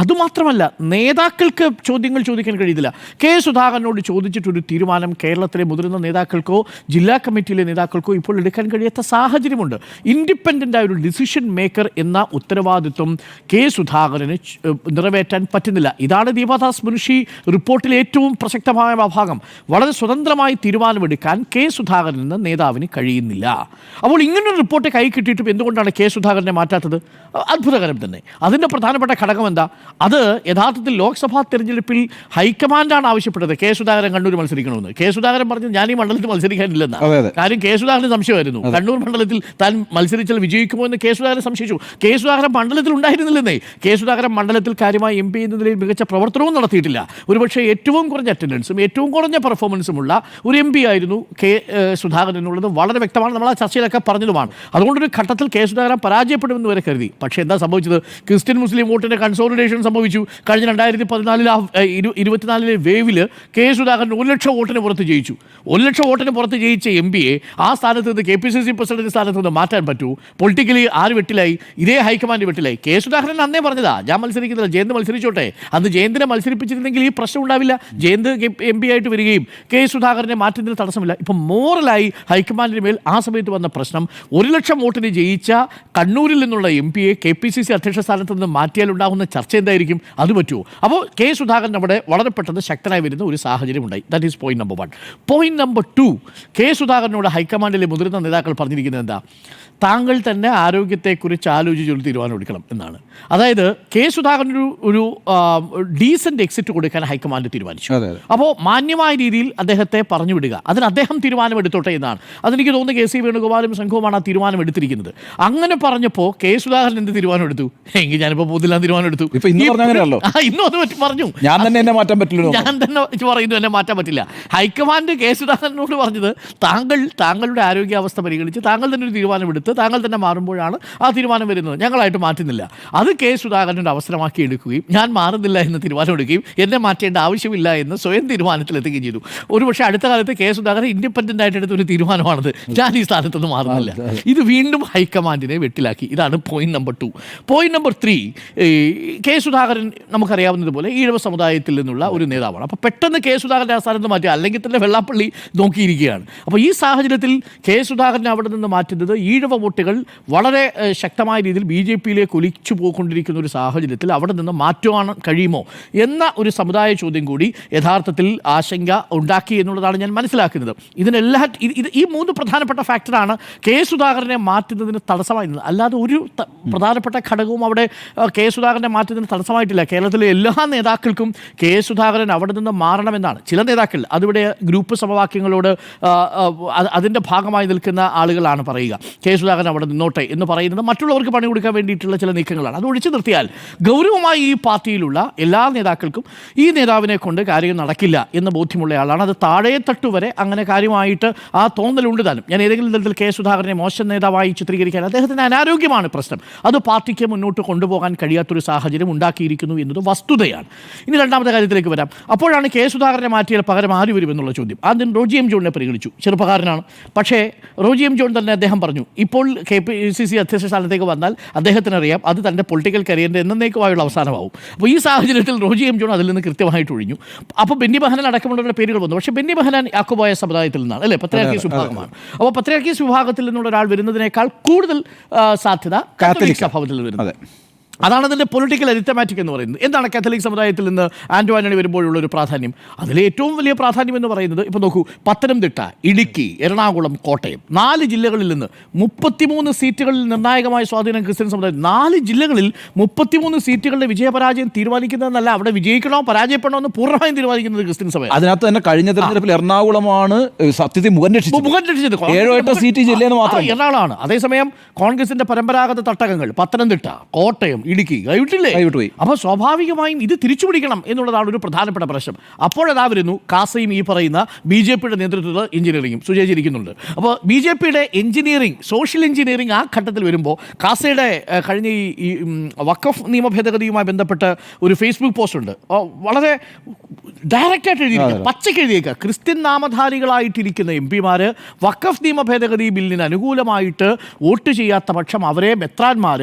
അതുമാത്രമല്ല, നേതാക്കൾക്ക് ചോദ്യങ്ങൾ ചോദിക്കാൻ കഴിയുന്നില്ല. കെ സുധാകരനോട് ചോദിച്ചിട്ടൊരു തീരുമാനം കേരളത്തിലെ മുതിർന്ന നേതാക്കൾക്കോ ജില്ലാ കമ്മിറ്റിയിലെ നേതാക്കൾക്കോ ഇപ്പോൾ എടുക്കാൻ കഴിയാത്ത സാഹചര്യമുണ്ട്. ഇൻഡിപെൻഡൻ്റായ ഒരു ഡിസിഷൻ മേക്കർ എന്ന ഉത്തരവാദിത്വം കെ സുധാകരന് നിറവേറ്റാൻ പറ്റുന്നില്ല. ഇതാണ് ദീപാദാസ് മുൻഷി റിപ്പോർട്ടിലെ ഏറ്റവും പ്രസക്തമായ ഭാഗം. വളരെ സ്വതന്ത്രമായി തീരുമാനമെടുക്കാൻ കെ സുധാകരൻ എന്ന നേതാവിന് കഴിയുന്നില്ല. അപ്പോൾ ഇങ്ങനൊരു റിപ്പോർട്ട് കൈ കിട്ടിയിട്ടും എന്തുകൊണ്ടാണ് കെ സുധാകരനെ മാറ്റാത്തത്? അത്ഭുതകരം തന്നെ. അതിൻ്റെ പ്രധാനപ്പെട്ട ഘടകം എന്താ? അത് യഥാർത്ഥത്തിൽ ലോക്സഭാ തെരഞ്ഞെടുപ്പിൽ ഹൈക്കമാൻഡാണ് ആവശ്യപ്പെട്ടത് കെ സുധാകരൻ കണ്ണൂർ മത്സരിക്കണമെന്ന്. കെ സുധാകരൻ പറഞ്ഞു ഞാൻ ഈ മണ്ഡലത്തിൽ മത്സരിക്കാനില്ലെന്നാണ്. കാര്യം കെ സുധാകരന് സംശയമായിരുന്നു കണ്ണൂർ മണ്ഡലത്തിൽ താൻ മത്സരിച്ചാൽ വിജയിക്കുമോ എന്ന് കെ സുധാകരൻ സംശയിച്ചു. കെ സുധാകരൻ മണ്ഡലത്തിൽ ഉണ്ടായിരുന്നില്ലെന്നേ. കെ സുധാകരൻ മണ്ഡലത്തിൽ കാര്യമായി MP എന്ന നിലയിൽ മികച്ച പ്രവർത്തനവും നടത്തിയിട്ടില്ല. ഒരുപക്ഷെ ഏറ്റവും കുറഞ്ഞ അറ്റൻഡൻസും ഏറ്റവും കുറഞ്ഞ പെർഫോമൻസുമുള്ള ഒരു MP ആയിരുന്നു കെ സുധാകരൻ എന്നുള്ളത് വളരെ വ്യക്തമാണ്. നമ്മൾ ആ ചർച്ചയിലൊക്കെ പറഞ്ഞതുമാണ്. അതുകൊണ്ടൊരു ഘട്ടത്തിൽ കെ സുധാകരൻ പരാജയപ്പെടുമെന്ന് വരെ കരുതി. പക്ഷേ എന്താ സംഭവിച്ചത്? ക്രിസ്ത്യൻ മുസ്ലിം വോട്ടിൻ്റെ കൺസോളിഡേഷൻ സംഭവിച്ചു. കഴിഞ്ഞ 2014 വേവിൽ കെ സുധാകരൻ 1 ലക്ഷം വോട്ടിന് പുറത്ത് ജയിച്ചു. 1 ലക്ഷം വോട്ടിന് പുറത്ത് ജയിച്ച MP ആ സ്ഥാനത്ത് നിന്ന് KPCC പ്രസിഡന്റ് സ്ഥാനത്ത് നിന്ന് മാറ്റാൻ പറ്റൂ? പൊളിറ്റിക്കലി ആര് വെട്ടിലായി? ഇതേ ഹൈക്കമാൻഡ് വെട്ടിലായി. കെ സുധാകരൻ അന്നേ പറഞ്ഞതാ ഞാൻ മത്സരിക്കുന്നില്ല, ജയന്ത് മത്സരിച്ചോട്ടെ. അന്ന് ജയന്തിനെ മത്സരിപ്പിച്ചിരുന്നെങ്കിൽ ഈ പ്രശ്നം ഉണ്ടാവില്ല. ജയന്ത് MP ആയിട്ട് വരികയും കെ സുധാകരനെ മാറ്റുന്നതിന് തടസ്സമില്ല. ഇപ്പം മോറലായി ഹൈക്കമാൻഡിന് മേൽ ആ സമയത്ത് വന്ന പ്രശ്നം 1 ലക്ഷം വോട്ടിന് ജയിച്ച കണ്ണൂരിൽ നിന്നുള്ള MP KPCC അധ്യക്ഷ സ്ഥാനത്ത് നിന്ന് മാറ്റിയാൽ ഉണ്ടാകുന്ന ചർച്ച എന്തായിരിക്കും? അത് പറ്റുമോ? അപ്പോൾ കെ സുധാകരൻ അവിടെ വളരെ പെട്ടെന്ന് ശക്തനായി വരുന്ന ഒരു സാഹചര്യം ഉണ്ടായി. That is point number 1. Point number 2, K സുധാകരനോട് ഹൈക്കമാൻഡിലെ മുതിർന്ന നേതാക്കൾ പറഞ്ഞിരിക്കുന്നത് എന്താ? താങ്കൾ തന്നെ ആരോഗ്യത്തെക്കുറിച്ച് ആലോചിച്ചൊരു തീരുമാനം എടുക്കണം എന്നാണ്. അതായത് കെ സുധാകരൻ ഒരു ഡീസൻറ്റ് എക്സിറ്റ് കൊടുക്കാൻ ഹൈക്കമാൻഡ് തീരുമാനിച്ചു. അപ്പോൾ മാന്യമായ രീതിയിൽ അദ്ദേഹത്തെ പറഞ്ഞു വിടുക, അതിന് അദ്ദേഹം തീരുമാനമെടുത്തോട്ടെ എന്നാണ്. അതെനിക്ക് തോന്നുന്നു KC വേണുഗോപാലും സംഘവുമാണ് ആ തീരുമാനം എടുത്തിരിക്കുന്നത്. അങ്ങനെ പറഞ്ഞപ്പോൾ കെ സുധാകരൻ എന്ത് തീരുമാനം എടുത്തു? എങ്കിൽ ഞാനിപ്പോൾ പോകുന്നില്ല തീരുമാനം എടുത്തു. ഇന്നും അത് പറഞ്ഞു. ഞാൻ തന്നെ പറയുന്നു എന്നെ മാറ്റാൻ പറ്റില്ല. ഹൈക്കമാൻഡ് കെ സുധാകരനോട് പറഞ്ഞത് താങ്കളുടെ ആരോഗ്യാവസ്ഥ പരിഗണിച്ച് താങ്കൾ തന്നെ ഒരു തീരുമാനമെടുത്ത് താങ്കൾ തന്നെ മാറുമ്പോഴാണ് ആ തീരുമാനം വരുന്നത്, ഞങ്ങളായിട്ട് മാറ്റുന്നില്ല. അത് കെ സുധാകരൻ്റെ അവസരമാക്കി എടുക്കുകയും ഞാൻ മാറുന്നില്ല എന്ന് തീരുമാനമെടുക്കുകയും എന്നെ മാറ്റേണ്ട ആവശ്യമില്ല എന്ന് സ്വയം തീരുമാനത്തിലെത്തുകയും ചെയ്തു. ഒരുപക്ഷെ അടുത്ത കാലത്ത് കെ സുധാകരൻ ഇൻഡിപെൻഡൻ്റ് ആയിട്ട് എടുത്തൊരു തീരുമാനമാണത്, ഞാൻ ഈ സ്ഥാനത്തൊന്നും മാറുന്നില്ല. ഇത് വീണ്ടും ഹൈക്കമാൻഡിനെ വെട്ടിലാക്കി. ഇതാണ് point number 2. Point number 3, K Sudhakaran നമുക്കറിയാവുന്നതുപോലെ ഈഴവ സമുദായത്തിൽ നിന്നുള്ള ഒരു നേതാവാണ്. അപ്പോൾ പെട്ടെന്ന് കെ സുധാകരൻ്റെ ആ സ്ഥാനത്ത് മാറ്റി, അല്ലെങ്കിൽ തന്നെ വെള്ളാപ്പള്ളി നോക്കിയിരിക്കുകയാണ്. അപ്പോൾ ഈ സാഹചര്യത്തിൽ കെ സുധാകരനെ അവിടെ നിന്ന് മാറ്റുന്നത് ഈഴവ വോട്ടുകൾ വളരെ ശക്തമായ രീതിയിൽ BJPയിലേക്ക് ഒലിച്ചു പോയിക്കൊണ്ടിരിക്കുന്ന ഒരു സാഹചര്യത്തിൽ അവിടെ നിന്ന് മാറ്റുവാൻ കഴിയുമോ എന്ന ഒരു സമുദായ ചോദ്യം കൂടി യഥാർത്ഥത്തിൽ ആശങ്ക ഉണ്ടാക്കി എന്നുള്ളതാണ് ഞാൻ മനസ്സിലാക്കുന്നത്. ഇതിനെല്ലാം ഈ 3 പ്രധാനപ്പെട്ട ഫാക്ടറാണ് കെ സുധാകരനെ മാറ്റുന്നതിന് തടസ്സമായി നിന്നത്. അല്ലാതെ ഒരു പ്രധാനപ്പെട്ട ഘടകവും അവിടെ കെ സുധാകരനെ മാറ്റുന്നതിന് തടസ്സമായിട്ടില്ല. കേരളത്തിലെ എല്ലാ നേതാക്കൾക്കും കെ സുധാകരൻ അവിടെ നിന്ന് മാറണമെന്നാണ്. ചില നേതാക്കൾ അതിവിടെ ഗ്രൂപ്പ് സമവാക്യങ്ങളോട് അതിൻ്റെ ഭാഗമായി നിൽക്കുന്ന ആളുകളാണ് പറയുക കെ സുധാകരൻ അവിടെ നിന്നോട്ടെ എന്ന് പറയുന്നത് മറ്റുള്ളവർക്ക് പണി കൊടുക്കാൻ വേണ്ടിയിട്ടുള്ള ചില നീക്കങ്ങളാണ്. അത് ഒഴിച്ചു നിർത്തിയാൽ ഗൗരവമായി ഈ പാർട്ടിയിലുള്ള എല്ലാ നേതാക്കൾക്കും ഈ നേതാവിനെ കൊണ്ട് കാര്യം നടക്കില്ല എന്ന് ബോധ്യമുള്ള ആളാണ്. അത് താഴെത്തട്ട് വരെ അങ്ങനെ കാര്യമായിട്ട് ആ തോന്നലുണ്ട് താനും. ഞാൻ ഏതെങ്കിലും തരത്തിൽ കെ സുധാകരനെ മോശം നേതാവായി ചിത്രീകരിക്കാൻ അദ്ദേഹത്തിന് അനാരോഗ്യമാണ് പ്രശ്നം. അത് പാർട്ടിക്ക് മുന്നോട്ട് കൊണ്ടുപോകാൻ കഴിയാത്തൊരു സാഹചര്യം ഉണ്ടാക്കിയിരിക്കുന്നു എന്നത് വസ്തുതയാണ്. ഇനി രണ്ടാമത്തെ കാര്യത്തിലേക്ക് വരാം. അപ്പോഴാണ് കെ സുധാകരനെ മാറ്റിയാൽ പകരം ആര് വരുമെന്നുള്ള ചോദ്യം. ആദ്യം റോജി എം ജോണിനെ പരിഗണിച്ചു. ചെറുപ്പക്കാരനാണ്. പക്ഷേ റോജി എം ജോൺ തന്നെ അദ്ദേഹം പറഞ്ഞു ഇപ്പോൾ KPCC അധ്യക്ഷ സ്ഥാനത്തേക്ക് വന്നാൽ അദ്ദേഹത്തിനറിയാം അത് തൻ്റെ പൊളിറ്റിക്കൽ കരിയറിൻ്റെ എന്നേക്കുമായുള്ള അവസാനമാവും. അപ്പോൾ ഈ സാഹചര്യത്തിൽ റോജി എം ജോൺ അതിൽ നിന്ന് കൃത്യമായിട്ട് ഒഴിഞ്ഞു. അപ്പോൾ ബെന്നി ബെഹനാൻ അടക്കമുള്ളവരുടെ പേരുകൾ വന്നു. പക്ഷേ ബെന്നി ബെഹനാൻ യാക്കോബായ സമുദായത്തിൽ നിന്നാണ്, അല്ലേ? പത്രിയാർക്കീസ് വിഭാഗമാണ്. അപ്പോൾ പത്രിയാർക്കീസ് വിഭാഗത്തിൽ നിന്നുള്ള ഒരാൾ വരുന്നതിനേക്കാൾ കൂടുതൽ സാധ്യത കാത്തലിക് സഭാവത്തിൽ വരുന്നത്. അതാണ് അതിൻ്റെ പൊളിറ്റിക്കൽ അരിത്തമാറ്റിക് എന്ന് പറയുന്നത്. എന്താണ് കാത്തലിക് സമുദായത്തിൽ നിന്ന് ആൻ്റോ ആൻ്റണി വരുമ്പോഴുള്ളൊരു പ്രാധാന്യം? അതിലെ ഏറ്റവും വലിയ പ്രാധാന്യം എന്ന് പറയുന്നത് ഇപ്പോൾ നോക്കൂ, പത്തനംതിട്ട, ഇടുക്കി, എറണാകുളം, കോട്ടയം 4 ജില്ലകളിൽ നിന്ന് 33 സീറ്റുകളിൽ നിർണായകമായ സ്വാധീനം ക്രിസ്ത്യൻ സമുദായം. 4 ജില്ലകളിൽ 33 സീറ്റുകളുടെ വിജയപരാജയം തീരുമാനിക്കുന്നതെന്നല്ല, അവിടെ വിജയിക്കണോ പരാജയപ്പെടണോ എന്ന് പൂർണ്ണമായും തീരുമാനിക്കുന്നത് ക്രിസ്ത്യൻ സഭ. അതിനകത്ത് തന്നെ കഴിഞ്ഞ തെരഞ്ഞെടുപ്പിൽ എറണാകുളമാണ് സത്യത്തിൽ മുഖം രക്ഷിച്ചത്. 7-8 സീറ്റ് ജില്ലയെന്ന് മാത്രം എറണാകുളമാണ്. അതേസമയം കോൺഗ്രസിന്റെ പരമ്പരാഗത തട്ടകങ്ങൾ പത്തനംതിട്ട, കോട്ടയം, ഇടുക്കി കൈവിട്ടുപോയി. അപ്പോൾ സ്വാഭാവികമായും ഇത് തിരിച്ചുപിടിക്കണം എന്നുള്ളതാണ് ഒരു പ്രധാനപ്പെട്ട പ്രശ്നം. അപ്പോഴതാ വരുന്നു കാസയും ഈ പറയുന്ന BJPയുടെ നേതൃത്വത്തിൽ എഞ്ചിനീയറിംഗും സുചരിച്ചിരിക്കുന്നുണ്ട്. അപ്പോൾ BJPയുടെ എഞ്ചിനീയറിംഗ്, സോഷ്യൽ എഞ്ചിനീയറിംഗ് ആ ഘട്ടത്തിൽ വരുമ്പോൾ കാസയുടെ കഴിഞ്ഞ ഈ വഖഫ് നിയമ ഭേദഗതിയുമായി ബന്ധപ്പെട്ട് ഒരു ഫേസ്ബുക്ക് പോസ്റ്റ് ഉണ്ട്. വളരെ ഡയറക്റ്റായിട്ട് എഴുതിയിരിക്കുക, പച്ചയ്ക്ക് എഴുതിയേക്കുക, ക്രിസ്ത്യൻ നാമധാരികളായിട്ടിരിക്കുന്ന MP-മാർ വഖഫ് നിയമ ഭേദഗതി ബില്ലിന് അനുകൂലമായിട്ട് വോട്ട് ചെയ്യാത്ത പക്ഷം അവരെ മെത്രാന്മാർ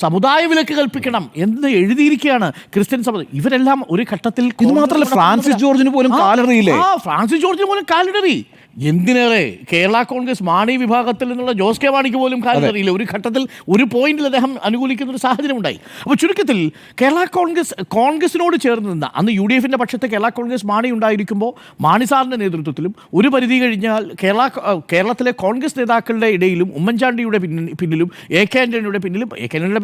സമുദായ വിലക്ക് കൽപ്പിക്കണം എന്ന് എഴുതിയിരിക്കുകയാണ് ക്രിസ്ത്യൻ സഭ. ഇവരെല്ലാം ഒരു ഘട്ടത്തിൽ ഇത് മാത്രമല്ല, ഫ്രാൻസിസ് ജോർജിന് പോലും കാലറിയില്ലേ? ഫ്രാൻസിസ് ജോർജിന് പോലും കാലിടറി. എന്തിനേറെ കേരള കോൺഗ്രസ് മാണി വിഭാഗത്തിൽ നിന്നുള്ള ജോസ് കെ മാണിക്ക് പോലും കാലിടറിയില്ല. ഒരു ഘട്ടത്തിൽ ഒരു പോയിന്റിൽ അദ്ദേഹം അനുകൂലിക്കുന്ന ഒരു സാഹചര്യം ഉണ്ടായി. അപ്പോൾ ചുരുക്കത്തിൽ കേരള കോൺഗ്രസിനോട് ചേർന്ന് നിന്ന അന്ന് UDFന്റെ പക്ഷത്ത് കേരള കോൺഗ്രസ് മാണി ഉണ്ടായിരിക്കുമ്പോൾ മാണി സാറിൻ്റെ നേതൃത്വത്തിലും ഒരു പരിധി കഴിഞ്ഞാൽ കേരളത്തിലെ കോൺഗ്രസ് നേതാക്കളുടെ ഇടയിലും ഉമ്മൻചാണ്ടിയുടെ പിന്നിലും AK ആൻ്റണിയുടെ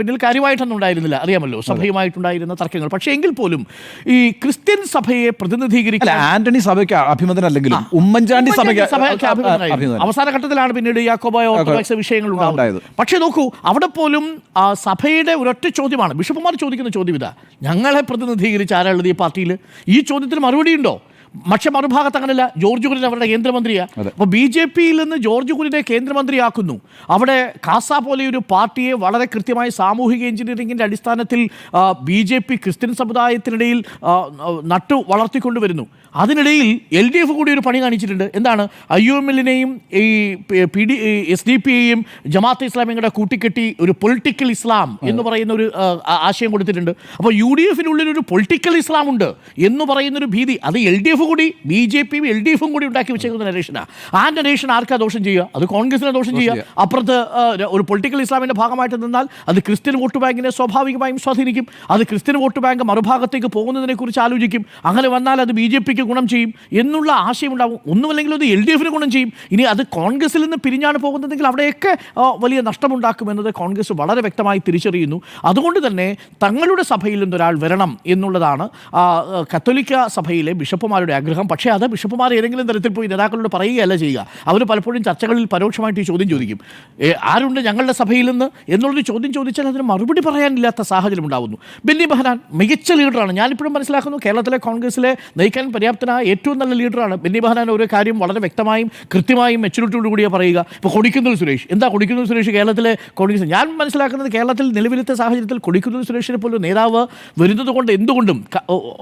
പിന്നിൽ കാര്യമായിട്ടൊന്നും ഉണ്ടായിരുന്നില്ല, അറിയാമല്ലോ, സഭയുമായിട്ടുണ്ടായിരുന്ന തർക്കങ്ങൾ. പക്ഷേ എങ്കിൽ പോലും ഈ ക്രിസ്ത്യൻ സഭയെ പ്രതിനിധീകരിക്കാൻ ആന്റണി സഭയ്ക്ക് അഭിമതനല്ലെങ്കിലും ഉമ്മൻചാണ്ടി സഭയ്ക്ക് അവസാന ഘട്ടത്തിലാണ് പിന്നീട് യാക്കോബായ ഓർത്തഡോക്സ് വിഷയങ്ങൾ ഉണ്ടായത്. പക്ഷേ നോക്കൂ, അവിടെ പോലും സഭയുടെ ഒരൊറ്റ ചോദ്യമാണ് ബിഷപ്പുമാർ ചോദിക്കുന്ന ചോദ്യം ഇതാ: ഞങ്ങളെ പ്രതിനിധീകരിച്ച് ആരാളുള്ളത് ഈ പാർട്ടിയിൽ? ഈ ചോദ്യത്തിന് മറുപടിയുണ്ടോ? പക്ഷെ മറുഭാഗത്ത് അങ്ങനെയല്ല. ജോർജ് കുര്യൻ അവരുടെ കേന്ദ്രമന്ത്രിയാണ്. അപ്പോൾ BJPയിൽ നിന്ന് ജോർജ് കുര്യനെ കേന്ദ്രമന്ത്രിയാക്കുന്നു. അവിടെ കാസ പോലെ ഒരു പാർട്ടിയെ വളരെ കൃത്യമായി സാമൂഹിക എഞ്ചിനീയറിംഗിൻ്റെ അടിസ്ഥാനത്തിൽ BJP ക്രിസ്ത്യൻ സമുദായത്തിനിടയിൽ നട്ടു വളർത്തിക്കൊണ്ടുവരുന്നു. അതിനിടയിൽ LDF കൂടി ഒരു പണി കാണിച്ചിട്ടുണ്ട്. എന്താണ്? IUMLനെയും ഈ SDP-യെയും ജമാഅത്തെ ഇസ്ലാമിയും കൂടെ കൂട്ടിക്കെട്ടി ഒരു പൊളിറ്റിക്കൽ ഇസ്ലാം എന്ന് പറയുന്ന ഒരു ആശയം കൊടുത്തിട്ടുണ്ട്. അപ്പോൾ UDFനുള്ളിൽ ഒരു പൊളിറ്റിക്കൽ ഇസ്ലാം ഉണ്ട് എന്ന് പറയുന്നൊരു ഭീതി, അത് LDF കൂടി BJPയും LDFും കൂടി ഉണ്ടാക്കി വെച്ചേക്കുന്ന നരേഷനാണ്. ആ നരേഷൻ ആർക്കാ ദോഷം ചെയ്യുക? അത് കോൺഗ്രസിനെ ദോഷം ചെയ്യുക. അപ്പുറത്ത് ഒരു പൊളിറ്റിക്കൽ ഇസ്ലാമിൻ്റെ ഭാഗമായിട്ട് നിന്നാൽ അത് ക്രിസ്ത്യൻ വോട്ട് ബാങ്കിനെ സ്വാഭാവികമായും സ്വാധീനിക്കും. അത് ക്രിസ്ത്യൻ വോട്ട് ബാങ്ക് മറുഭാഗത്തേക്ക് പോകുന്നതിനെക്കുറിച്ച് ആലോചിക്കും. അങ്ങനെ വന്നാൽ അത് BJPക്ക് ഗുണം ചെയ്യും എന്നുള്ള ആശയം ഉണ്ടാവും. ഒന്നുമല്ലെങ്കിൽ അത് LDFന് ഗുണം ചെയ്യും. ഇനി അത് കോൺഗ്രസിൽ നിന്ന് പിരിഞ്ഞാണ് പോകുന്നതെങ്കിൽ അവിടെയൊക്കെ വലിയ നഷ്ടമുണ്ടാക്കുമെന്നത് കോൺഗ്രസ് വളരെ വ്യക്തമായി തിരിച്ചറിയുന്നു. അതുകൊണ്ട് തന്നെ തങ്ങളുടെ സഭയിൽ നിന്നൊരാൾ വരണം എന്നുള്ളതാണ് കത്തോലിക്ക സഭയിലെ ബിഷപ്പുമാരുടെ ആഗ്രഹം. പക്ഷേ അത് ബിഷപ്പുമാർ ഏതെങ്കിലും തരത്തിൽ പോയി നേതാക്കളോട് പറയുകയല്ല ചെയ്യുക. അവർ പലപ്പോഴും ചർച്ചകളിൽ പരോക്ഷമായിട്ട് ഈ ചോദ്യം ചോദിക്കും: ആരുണ്ട് ഞങ്ങളുടെ സഭയിൽ നിന്ന് എന്നുള്ളൊരു ചോദ്യം ചോദിച്ചാൽ അതിന് മറുപടി പറയാനില്ലാത്ത സാഹചര്യം ഉണ്ടാകുന്നു. ബെന്നി ബെഹനാൻ മികച്ച ലീഡറാണ്. ഞാനിപ്പോഴും മനസ്സിലാക്കുന്നു കേരളത്തിലെ കോൺഗ്രസിലെ നയിക്കാൻ പര്യാപ്തനായ ഏറ്റവും നല്ല ലീഡറാണ് ബെന്നി ബെഹനാൻ. ഒരു കാര്യം വളരെ വ്യക്തമായും കൃത്യമായും മെച്ചൂരിറ്റിയോട് കൂടിയാണ് പറയുക. ഇപ്പോൾ കൊടിക്കുന്നിൽ സുരേഷ്, എന്താ കൊടിക്കുന്നിൽ സുരേഷ് കേരളത്തിലെ കോൺഗ്രസ്? ഞാൻ മനസ്സിലാക്കുന്നത് കേരളത്തിൽ നിലവിലത്തെ സാഹചര്യത്തിൽ കൊടിക്കുന്നിൽ സുരേഷിനെ പോലും നേതാവ് വരുന്നത് കൊണ്ട് എന്തുകൊണ്ടും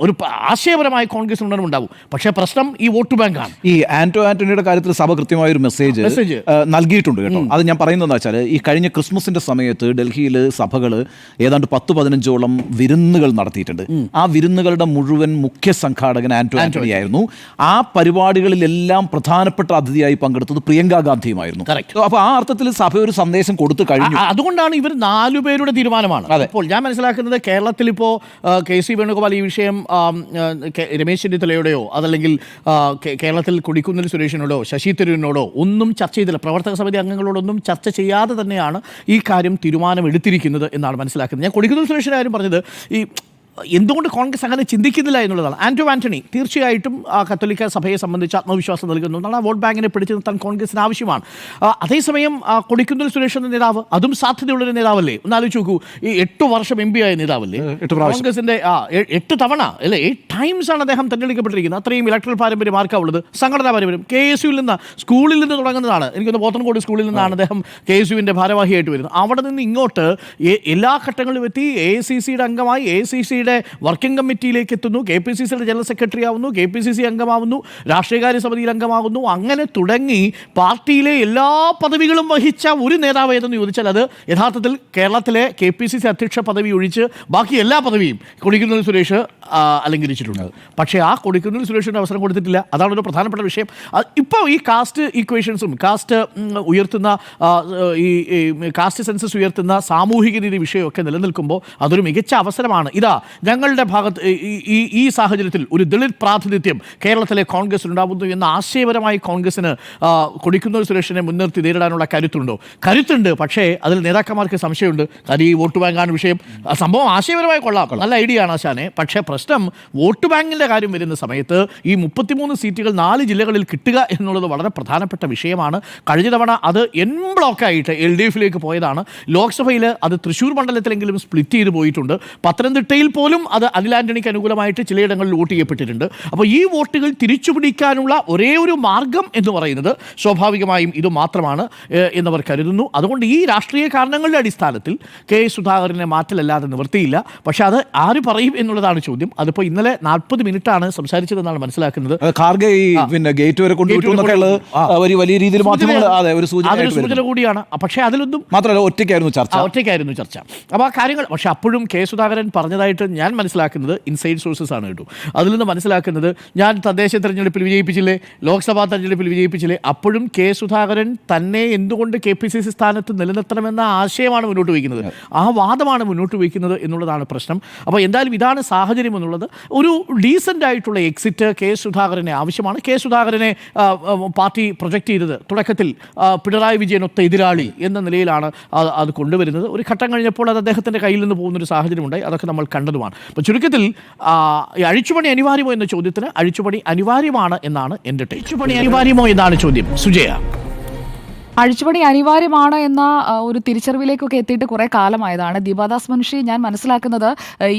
ഒരു ആശയപരമായ കോൺഗ്രസ് ഉണ്ടാവും. പക്ഷേ പ്രശ്നം ഈ വോട്ട് ബാങ്കാണ്. ഈ ആന്റണിയുടെ കാര്യത്തിൽ സഭ കൃത്യമായൊരു മെസ്സേജ് നൽകിയിട്ടുണ്ട് കേട്ടോ. അത് ഞാൻ പറയുന്നതെന്ന് വെച്ചാൽ, ഈ കഴിഞ്ഞ ക്രിസ്മസിന്റെ സമയത്ത് ഡൽഹിയിൽ സഭകൾ ഏതാണ്ട് 10-15ഓളം വിരുന്നുകൾ നടത്തിയിട്ടുണ്ട്. ആ വിരുന്നുകളുടെ മുഴുവൻ മുഖ്യ സംഘാടകൻ ആന്റണി ആയിരുന്നു. ആ പരിപാടികളിലെല്ലാം പ്രധാനപ്പെട്ട അതിഥിയായി പങ്കെടുത്തത് പ്രിയങ്ക ഗാന്ധിയുമായിരുന്നു. അപ്പോൾ ആ അർത്ഥത്തിൽ സഭ ഒരു സന്ദേശം കൊടുത്തു കഴിഞ്ഞു. അതുകൊണ്ടാണ് ഇവർ 4 പേരുടെ തീരുമാനമാണ്. അപ്പോൾ ഞാൻ മനസ്സിലാക്കുന്നത് കേരളത്തിൽ ഇപ്പോൾ KC വേണുഗോപാൽ ഈ വിഷയം രമേശ് ചെന്നിത്തലയുടെയോ അതല്ലെങ്കിൽ കേരളത്തിൽ കൊടിക്കുന്നിൽ സുരേഷിനോടോ ശശി തരൂരിനോടോ ഒന്നും ചർച്ച ചെയ്തില്ല. പ്രവർത്തക സമിതി അംഗങ്ങളോടൊന്നും ചർച്ച ചെയ്യാതെ തന്നെയാണ് ഈ കാര്യം തീരുമാനമെടുത്തിരിക്കുന്നത് എന്നാണ് മനസ്സിലാക്കുന്നത്. ഞാൻ കൊടിക്കുന്നിൽ സുരേഷിൻ്റെ കാര്യം പറഞ്ഞത് ഈ എന്തുകൊണ്ട് കോൺഗ്രസ് അങ്ങനെ ചിന്തിക്കുന്നില്ല എന്നുള്ളതാണ്. ആൻ്റണി തീർച്ചയായിട്ടും കത്തോലിക്ക സഭയെ സംബന്ധിച്ച് ആത്മവിശ്വാസം നൽകുന്നതാണ്. ആ വോട്ട് ബാങ്കിനെ പിടിച്ചു നിർത്താൻ കോൺഗ്രസിന് ആവശ്യമാണ്. അതേസമയം കൊടിക്കുന്നിൽ സുരേഷ് എന്ന നേതാവ് അതും സാധ്യതയുള്ളൊരു നേതാവല്ലേ? ഒന്നാലോചിച്ച് നോക്കൂ, ഈ 8 വർഷം MP ആയ നേതാവല്ലേ? കോൺഗ്രസിൻ്റെ 8 തവണ അല്ലേ, 8 ടൈംസ് ആണ് അദ്ദേഹം തെരഞ്ഞെടുക്കപ്പെട്ടിരിക്കുന്നത്. അത്രയും ഇലക്ട്രൽ പാരമ്പര്യം ആർക്കാവുള്ളത്? സംഘടനാ പാരമ്പര്യം. KSUവിൽ നിന്ന്, സ്കൂളിൽ നിന്ന് തുടങ്ങുന്നതാണ്. എനിക്കൊന്ന് പോത്തൻകോട് സ്കൂളിൽ നിന്നാണ് അദ്ദേഹം KSUവിൻ്റെ ഭാരവാഹിയായിട്ട് വരുന്നത്. അവിടെ നിന്ന് ഇങ്ങോട്ട് എല്ലാ ഘട്ടങ്ങളിലും എത്തി. AICCയുടെ അംഗമായി, AICCയുടെ വർക്കിംഗ് കമ്മിറ്റിയിലേക്ക് എത്തുന്നു, KPCCയുടെ ജനറൽ സെക്രട്ടറി ആവുന്നു, KPCC അംഗമാവുന്നു, രാഷ്ട്രീയകാര്യ സമിതിയിൽ അംഗമാകുന്നു. അങ്ങനെ തുടങ്ങി പാർട്ടിയിലെ എല്ലാ പദവികളും വഹിച്ച ഒരു നേതാവ് ഏതെന്ന് ചോദിച്ചാൽ അത് യഥാർത്ഥത്തിൽ കേരളത്തിലെ KPCC അധ്യക്ഷ പദവി ഒഴിച്ച് ബാക്കി എല്ലാ പദവിയും കൊടിക്കുന്നിൽ സുരേഷ് അലങ്കരിച്ചിട്ടുണ്ട്. പക്ഷേ ആ കൊടിക്കുന്നിൽ സുരേഷിന് അവസരം കൊടുത്തിട്ടില്ല. അതാണ് ഒരു പ്രധാനപ്പെട്ട വിഷയം. ഇപ്പോൾ ഈ കാസ്റ്റ് ഈക്വേഷൻസും കാസ്റ്റ് ഉയർത്തുന്ന ഈ കാസ്റ്റ് സെൻസസ് ഉയർത്തുന്ന സാമൂഹിക നീതി വിഷയമൊക്കെ നിലനിൽക്കുമ്പോൾ അതൊരു മികച്ച അവസരമാണ്. ഇതാ ഞങ്ങളുടെ ഭാഗത്ത് ഈ സാഹചര്യത്തിൽ ഒരു ദളിത് പ്രാതിനിധ്യം കേരളത്തിലെ കോൺഗ്രസിനുണ്ടാകുന്നു എന്ന ആശയപരമായി കോൺഗ്രസിന് കൊടിക്കുന്നിൽ സുരേഷിനെ മുൻനിർത്തി നേരിടാനുള്ള കരുത്തുണ്ടോ? കരുത്തുണ്ട്. പക്ഷേ അതിൽ നേതാക്കന്മാർക്ക് സംശയമുണ്ട്. കാര്യം ഈ വോട്ട് ബാങ്കാണ് വിഷയം. സംഭവം ആശയപരമായി കൊള്ളാം, നല്ല ഐഡിയ ആണ് ആശാനെ. പക്ഷേ പ്രശ്നം വോട്ട് ബാങ്കിൻ്റെ കാര്യം വരുന്ന സമയത്ത് ഈ 33 സീറ്റുകൾ 4 ജില്ലകളിൽ കിട്ടുക എന്നുള്ളത് വളരെ പ്രധാനപ്പെട്ട വിഷയമാണ്. കഴിഞ്ഞ തവണ അത് എൻ ബ്ലോക്കായിട്ട് LDFിലേക്ക് പോയതാണ്. ലോക്സഭയിൽ അത് തൃശ്ശൂർ മണ്ഡലത്തിലെങ്കിലും സ്പ്ലിറ്റ് ചെയ്ത് പോയിട്ടുണ്ട്. പത്തനംതിട്ടയിൽ പോലും അത് അനിൽ ആൻ്റണിക്ക് അനുകൂലമായിട്ട് ചിലയിടങ്ങളിൽ വോട്ട് ചെയ്യപ്പെട്ടിട്ടുണ്ട്. അപ്പോൾ ഈ വോട്ടുകൾ തിരിച്ചുപിടിക്കാനുള്ള ഒരേ ഒരു മാർഗം എന്ന് പറയുന്നത് സ്വാഭാവികമായും ഇത് മാത്രമാണ് എന്നവർ കരുതുന്നു. അതുകൊണ്ട് ഈ രാഷ്ട്രീയ കാരണങ്ങളുടെ അടിസ്ഥാനത്തിൽ കെ സുധാകരനെ മാറ്റലല്ലാതെ നിവൃത്തിയില്ല. പക്ഷേ അത് ആര് പറയും എന്നുള്ളതാണ് ചോദ്യം. അതിപ്പോൾ ഇന്നലെ 40 മിനിറ്റാണ് സംസാരിച്ചതെന്നാണ് മനസ്സിലാക്കുന്നത്. ഖാർഗെ ഈ ഗേറ്റ് വരെ വലിയ രീതിയിൽ ഒരു സൂചന കൂടിയാണ്. പക്ഷേ അതിലൊന്നും മാത്രമല്ല ഒറ്റയ്ക്കായിരുന്നു ചർച്ച. അപ്പോൾ ആ കാര്യങ്ങൾ പക്ഷേ അപ്പോഴും കെ സുധാകരൻ പറഞ്ഞതായിട്ട് ഞാൻ മനസ്സിലാക്കുന്നത് ഇൻസൈഡ് സോഴ്സസ് ആണ് കേട്ടോ. അതിൽ നിന്ന് മനസ്സിലാക്കുന്നത് ഞാൻ തദ്ദേശ തെരഞ്ഞെടുപ്പിൽ വിജയിപ്പിച്ചില്ലേ, ലോക്സഭാ തെരഞ്ഞെടുപ്പിൽ വിജയിപ്പിച്ചില്ലേ, അപ്പോഴും കെ സുധാകരൻ തന്നെ എന്തുകൊണ്ട് KPCC സ്ഥാനത്ത് നിലനിർത്തണമെന്ന ആശയമാണ് മുന്നോട്ട് വയ്ക്കുന്നത്. ആ വാദമാണ് മുന്നോട്ട് വയ്ക്കുന്നത് എന്നുള്ളതാണ് പ്രശ്നം. അപ്പോൾ എന്തായാലും ഇതാണ് സാഹചര്യം എന്നുള്ളത്. ഒരു ഡീസൻ്റ് ആയിട്ടുള്ള എക്സിറ്റ് കെ സുധാകരനെ ആവശ്യമാണ്. കെ സുധാകരനെ പാർട്ടി പ്രൊജക്റ്റ് ചെയ്തത് തുടക്കത്തിൽ പിണറായി വിജയനൊത്ത എതിരാളി എന്ന നിലയിലാണ് അത് കൊണ്ടുവരുന്നത്. ഒരു ഘട്ടം കഴിഞ്ഞപ്പോൾ അത് അദ്ദേഹത്തിൻ്റെ കയ്യിൽ നിന്ന് പോകുന്നൊരു സാഹചര്യമുണ്ടായി. അതൊക്കെ നമ്മൾ കണ്ടതുമാണ്. അപ്പോൾ ചുരുക്കത്തിൽ അഴിച്ചുപണി അനിവാര്യമോ എന്ന ചോദ്യത്തിന് അഴിച്ചുപണി അനിവാര്യമാണ് എന്നാണ് എൻ്റെ ടേക്ക്. അഴിച്ചുപണി അനിവാര്യമോ എന്നാണ് ചോദ്യം. സുജയ, അഴിച്ചുപണി അനിവാര്യമാണ് എന്ന ഒരു തിരിച്ചറിവിലേക്കൊക്കെ എത്തിയിട്ട് കുറേ കാലമായതാണ്. ദീപാദാസ് മുൻഷി, ഞാൻ മനസ്സിലാക്കുന്നത്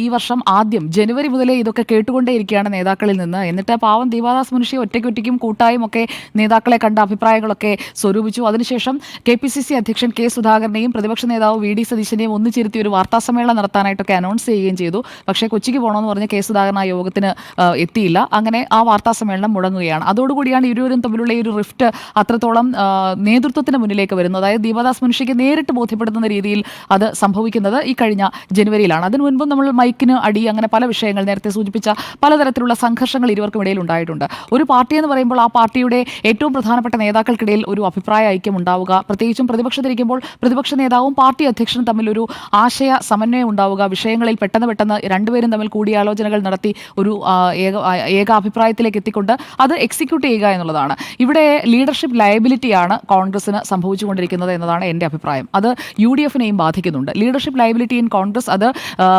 ഈ വർഷം ആദ്യം ജനുവരി മുതലേ ഇതൊക്കെ കേട്ടുകൊണ്ടേയിരിക്കുകയാണ് നേതാക്കളിൽ നിന്ന്. എന്നിട്ട് പാവം ദീപാദാസ് മുൻഷി ഒറ്റയ്ക്കും കൂട്ടായും ഒക്കെ നേതാക്കളെ കണ്ട അഭിപ്രായങ്ങളൊക്കെ സ്വരൂപിച്ചു. അതിനുശേഷം KPCC അധ്യക്ഷൻ കെ സുധാകരനെയും പ്രതിപക്ഷ നേതാവ് VD സതീശനെയും ഒന്നിച്ചിരുത്തി ഒരു വാർത്താസമ്മേളനം നടത്താനായിട്ടൊക്കെ അനൗൺസ് ചെയ്യുകയും ചെയ്തു. പക്ഷേ കൊച്ചിക്ക് പോകണമെന്ന് പറഞ്ഞ് കെ സുധാകരൻ ആ യോഗത്തിന് എത്തിയില്ല. അങ്ങനെ ആ വാർത്താസമ്മേളനം മുടങ്ങുകയാണ്. അതോടുകൂടിയാണ് ഇരുവരും തമ്മിലുള്ള ഈ ഒരു റിഫ്റ്റ് അത്രത്തോളം നേതൃത്വത്തിന് മുന്നിലേക്ക് വരുന്നത്. അതായത് ദീപാദാസ് മുൻഷിക്ക് നേരിട്ട് ബോധ്യപ്പെടുത്തുന്ന രീതിയിൽ അത് സംഭവിക്കുന്നത് ഈ കഴിഞ്ഞ ജനുവരിയിലാണ്. അതിനു മുൻപും നമ്മൾ മൈക്കിന് അടി, അങ്ങനെ പല വിഷയങ്ങൾ നേരത്തെ സൂചിപ്പിച്ച പലതരത്തിലുള്ള സംഘർഷങ്ങൾ ഇരുവർക്കും ഇടയിൽ ഉണ്ടായിട്ടുണ്ട്. ഒരു പാർട്ടി എന്ന് പറയുമ്പോൾ ആ പാർട്ടിയുടെ ഏറ്റവും പ്രധാനപ്പെട്ട നേതാക്കൾക്കിടയിൽ ഒരു അഭിപ്രായ ഐക്യം ഉണ്ടാവുക, പ്രത്യേകിച്ചും പ്രതിപക്ഷത്തിരിക്കുമ്പോൾ പ്രതിപക്ഷ നേതാവും പാർട്ടി അധ്യക്ഷനും തമ്മിൽ ഒരു ആശയ സമന്വയം ഉണ്ടാവുക, വിഷയങ്ങളിൽ പെട്ടെന്ന് രണ്ടുപേരും തമ്മിൽ കൂടിയാലോചനകൾ നടത്തി ഒരു ഏകാഭിപ്രായത്തിലേക്ക് എത്തിക്കൊണ്ട് അത് എക്സിക്യൂട്ട് ചെയ്യുക എന്നുള്ളതാണ്. ഇവിടെ ലീഡർഷിപ്പ് ലയബിലിറ്റിയാണ് കോൺഗ്രസിന് സംഭവിച്ചുകൊണ്ടിരിക്കുന്നത് എന്നതാണ് എൻ്റെ അഭിപ്രായം. അത് UDFനെയും ബാധിക്കുന്നുണ്ട്. ലീഡർഷിപ്പ് ലയബിലിറ്റി ഇൻ കോൺഗ്രസ് അത്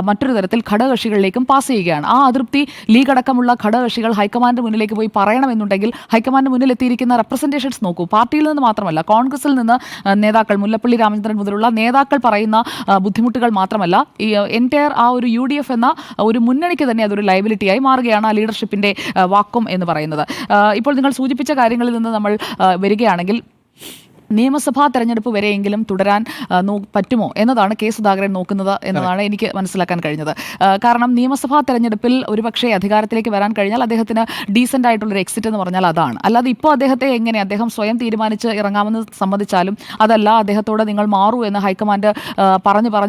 മറ്റൊരു തരത്തിൽ ഘടകകക്ഷികളിലേക്കും പാസ് ചെയ്യുകയാണ്. ആ അതൃപ്തി ലീഗ് അടക്കമുള്ള ഘടകകക്ഷികൾ ഹൈക്കമാൻഡ് മുന്നിലേക്ക് പോയി പറയണമെന്നുണ്ടെങ്കിൽ ഹൈക്കമാൻഡ് മുന്നിൽ എത്തിയിരിക്കുന്ന റെപ്രസെൻറ്റേഷൻസ് നോക്കൂ. പാർട്ടിയിൽ നിന്ന് മാത്രമല്ല, കോൺഗ്രസിൽ നിന്ന് നേതാക്കൾ, മുല്ലപ്പള്ളി രാമചന്ദ്രൻ മുതലുള്ള നേതാക്കൾ പറയുന്ന ബുദ്ധിമുട്ടുകൾ മാത്രമല്ല, ഈ എൻറ്റയർ ആ ഒരു UDF എന്ന ഒരു മുന്നണിക്ക് തന്നെ അതൊരു ലയബിലിറ്റിയായി മാറുകയാണ് ആ ലീഡർഷിപ്പിൻ്റെ വാക്വം എന്ന് പറയുന്നത്. ഇപ്പോൾ നിങ്ങൾ സൂചിപ്പിച്ച കാര്യങ്ങളിൽ നിന്ന് നമ്മൾ വരികയാണെങ്കിൽ നിയമസഭാ തെരഞ്ഞെടുപ്പ് വരെയെങ്കിലും തുടരാൻ പറ്റുമോ എന്നതാണ് കെ സുധാകരൻ നോക്കുന്നത് എന്നതാണ് എനിക്ക് മനസ്സിലാക്കാൻ കഴിഞ്ഞത്. കാരണം നിയമസഭാ തെരഞ്ഞെടുപ്പിൽ ഒരുപക്ഷെ അധികാരത്തിലേക്ക് വരാൻ കഴിഞ്ഞാൽ അദ്ദേഹത്തിന് ഡീസൻ്റ് ആയിട്ടുള്ളൊരു എക്സിറ്റ് എന്ന് പറഞ്ഞാൽ അതാണ്. അല്ലാതെ ഇപ്പോൾ അദ്ദേഹത്തെ അദ്ദേഹം സ്വയം തീരുമാനിച്ച് ഇറങ്ങാമെന്ന് സമ്മതിച്ചാലും, അതല്ല അദ്ദേഹത്തോട് നിങ്ങൾ മാറൂ എന്ന് ഹൈക്കമാൻഡ്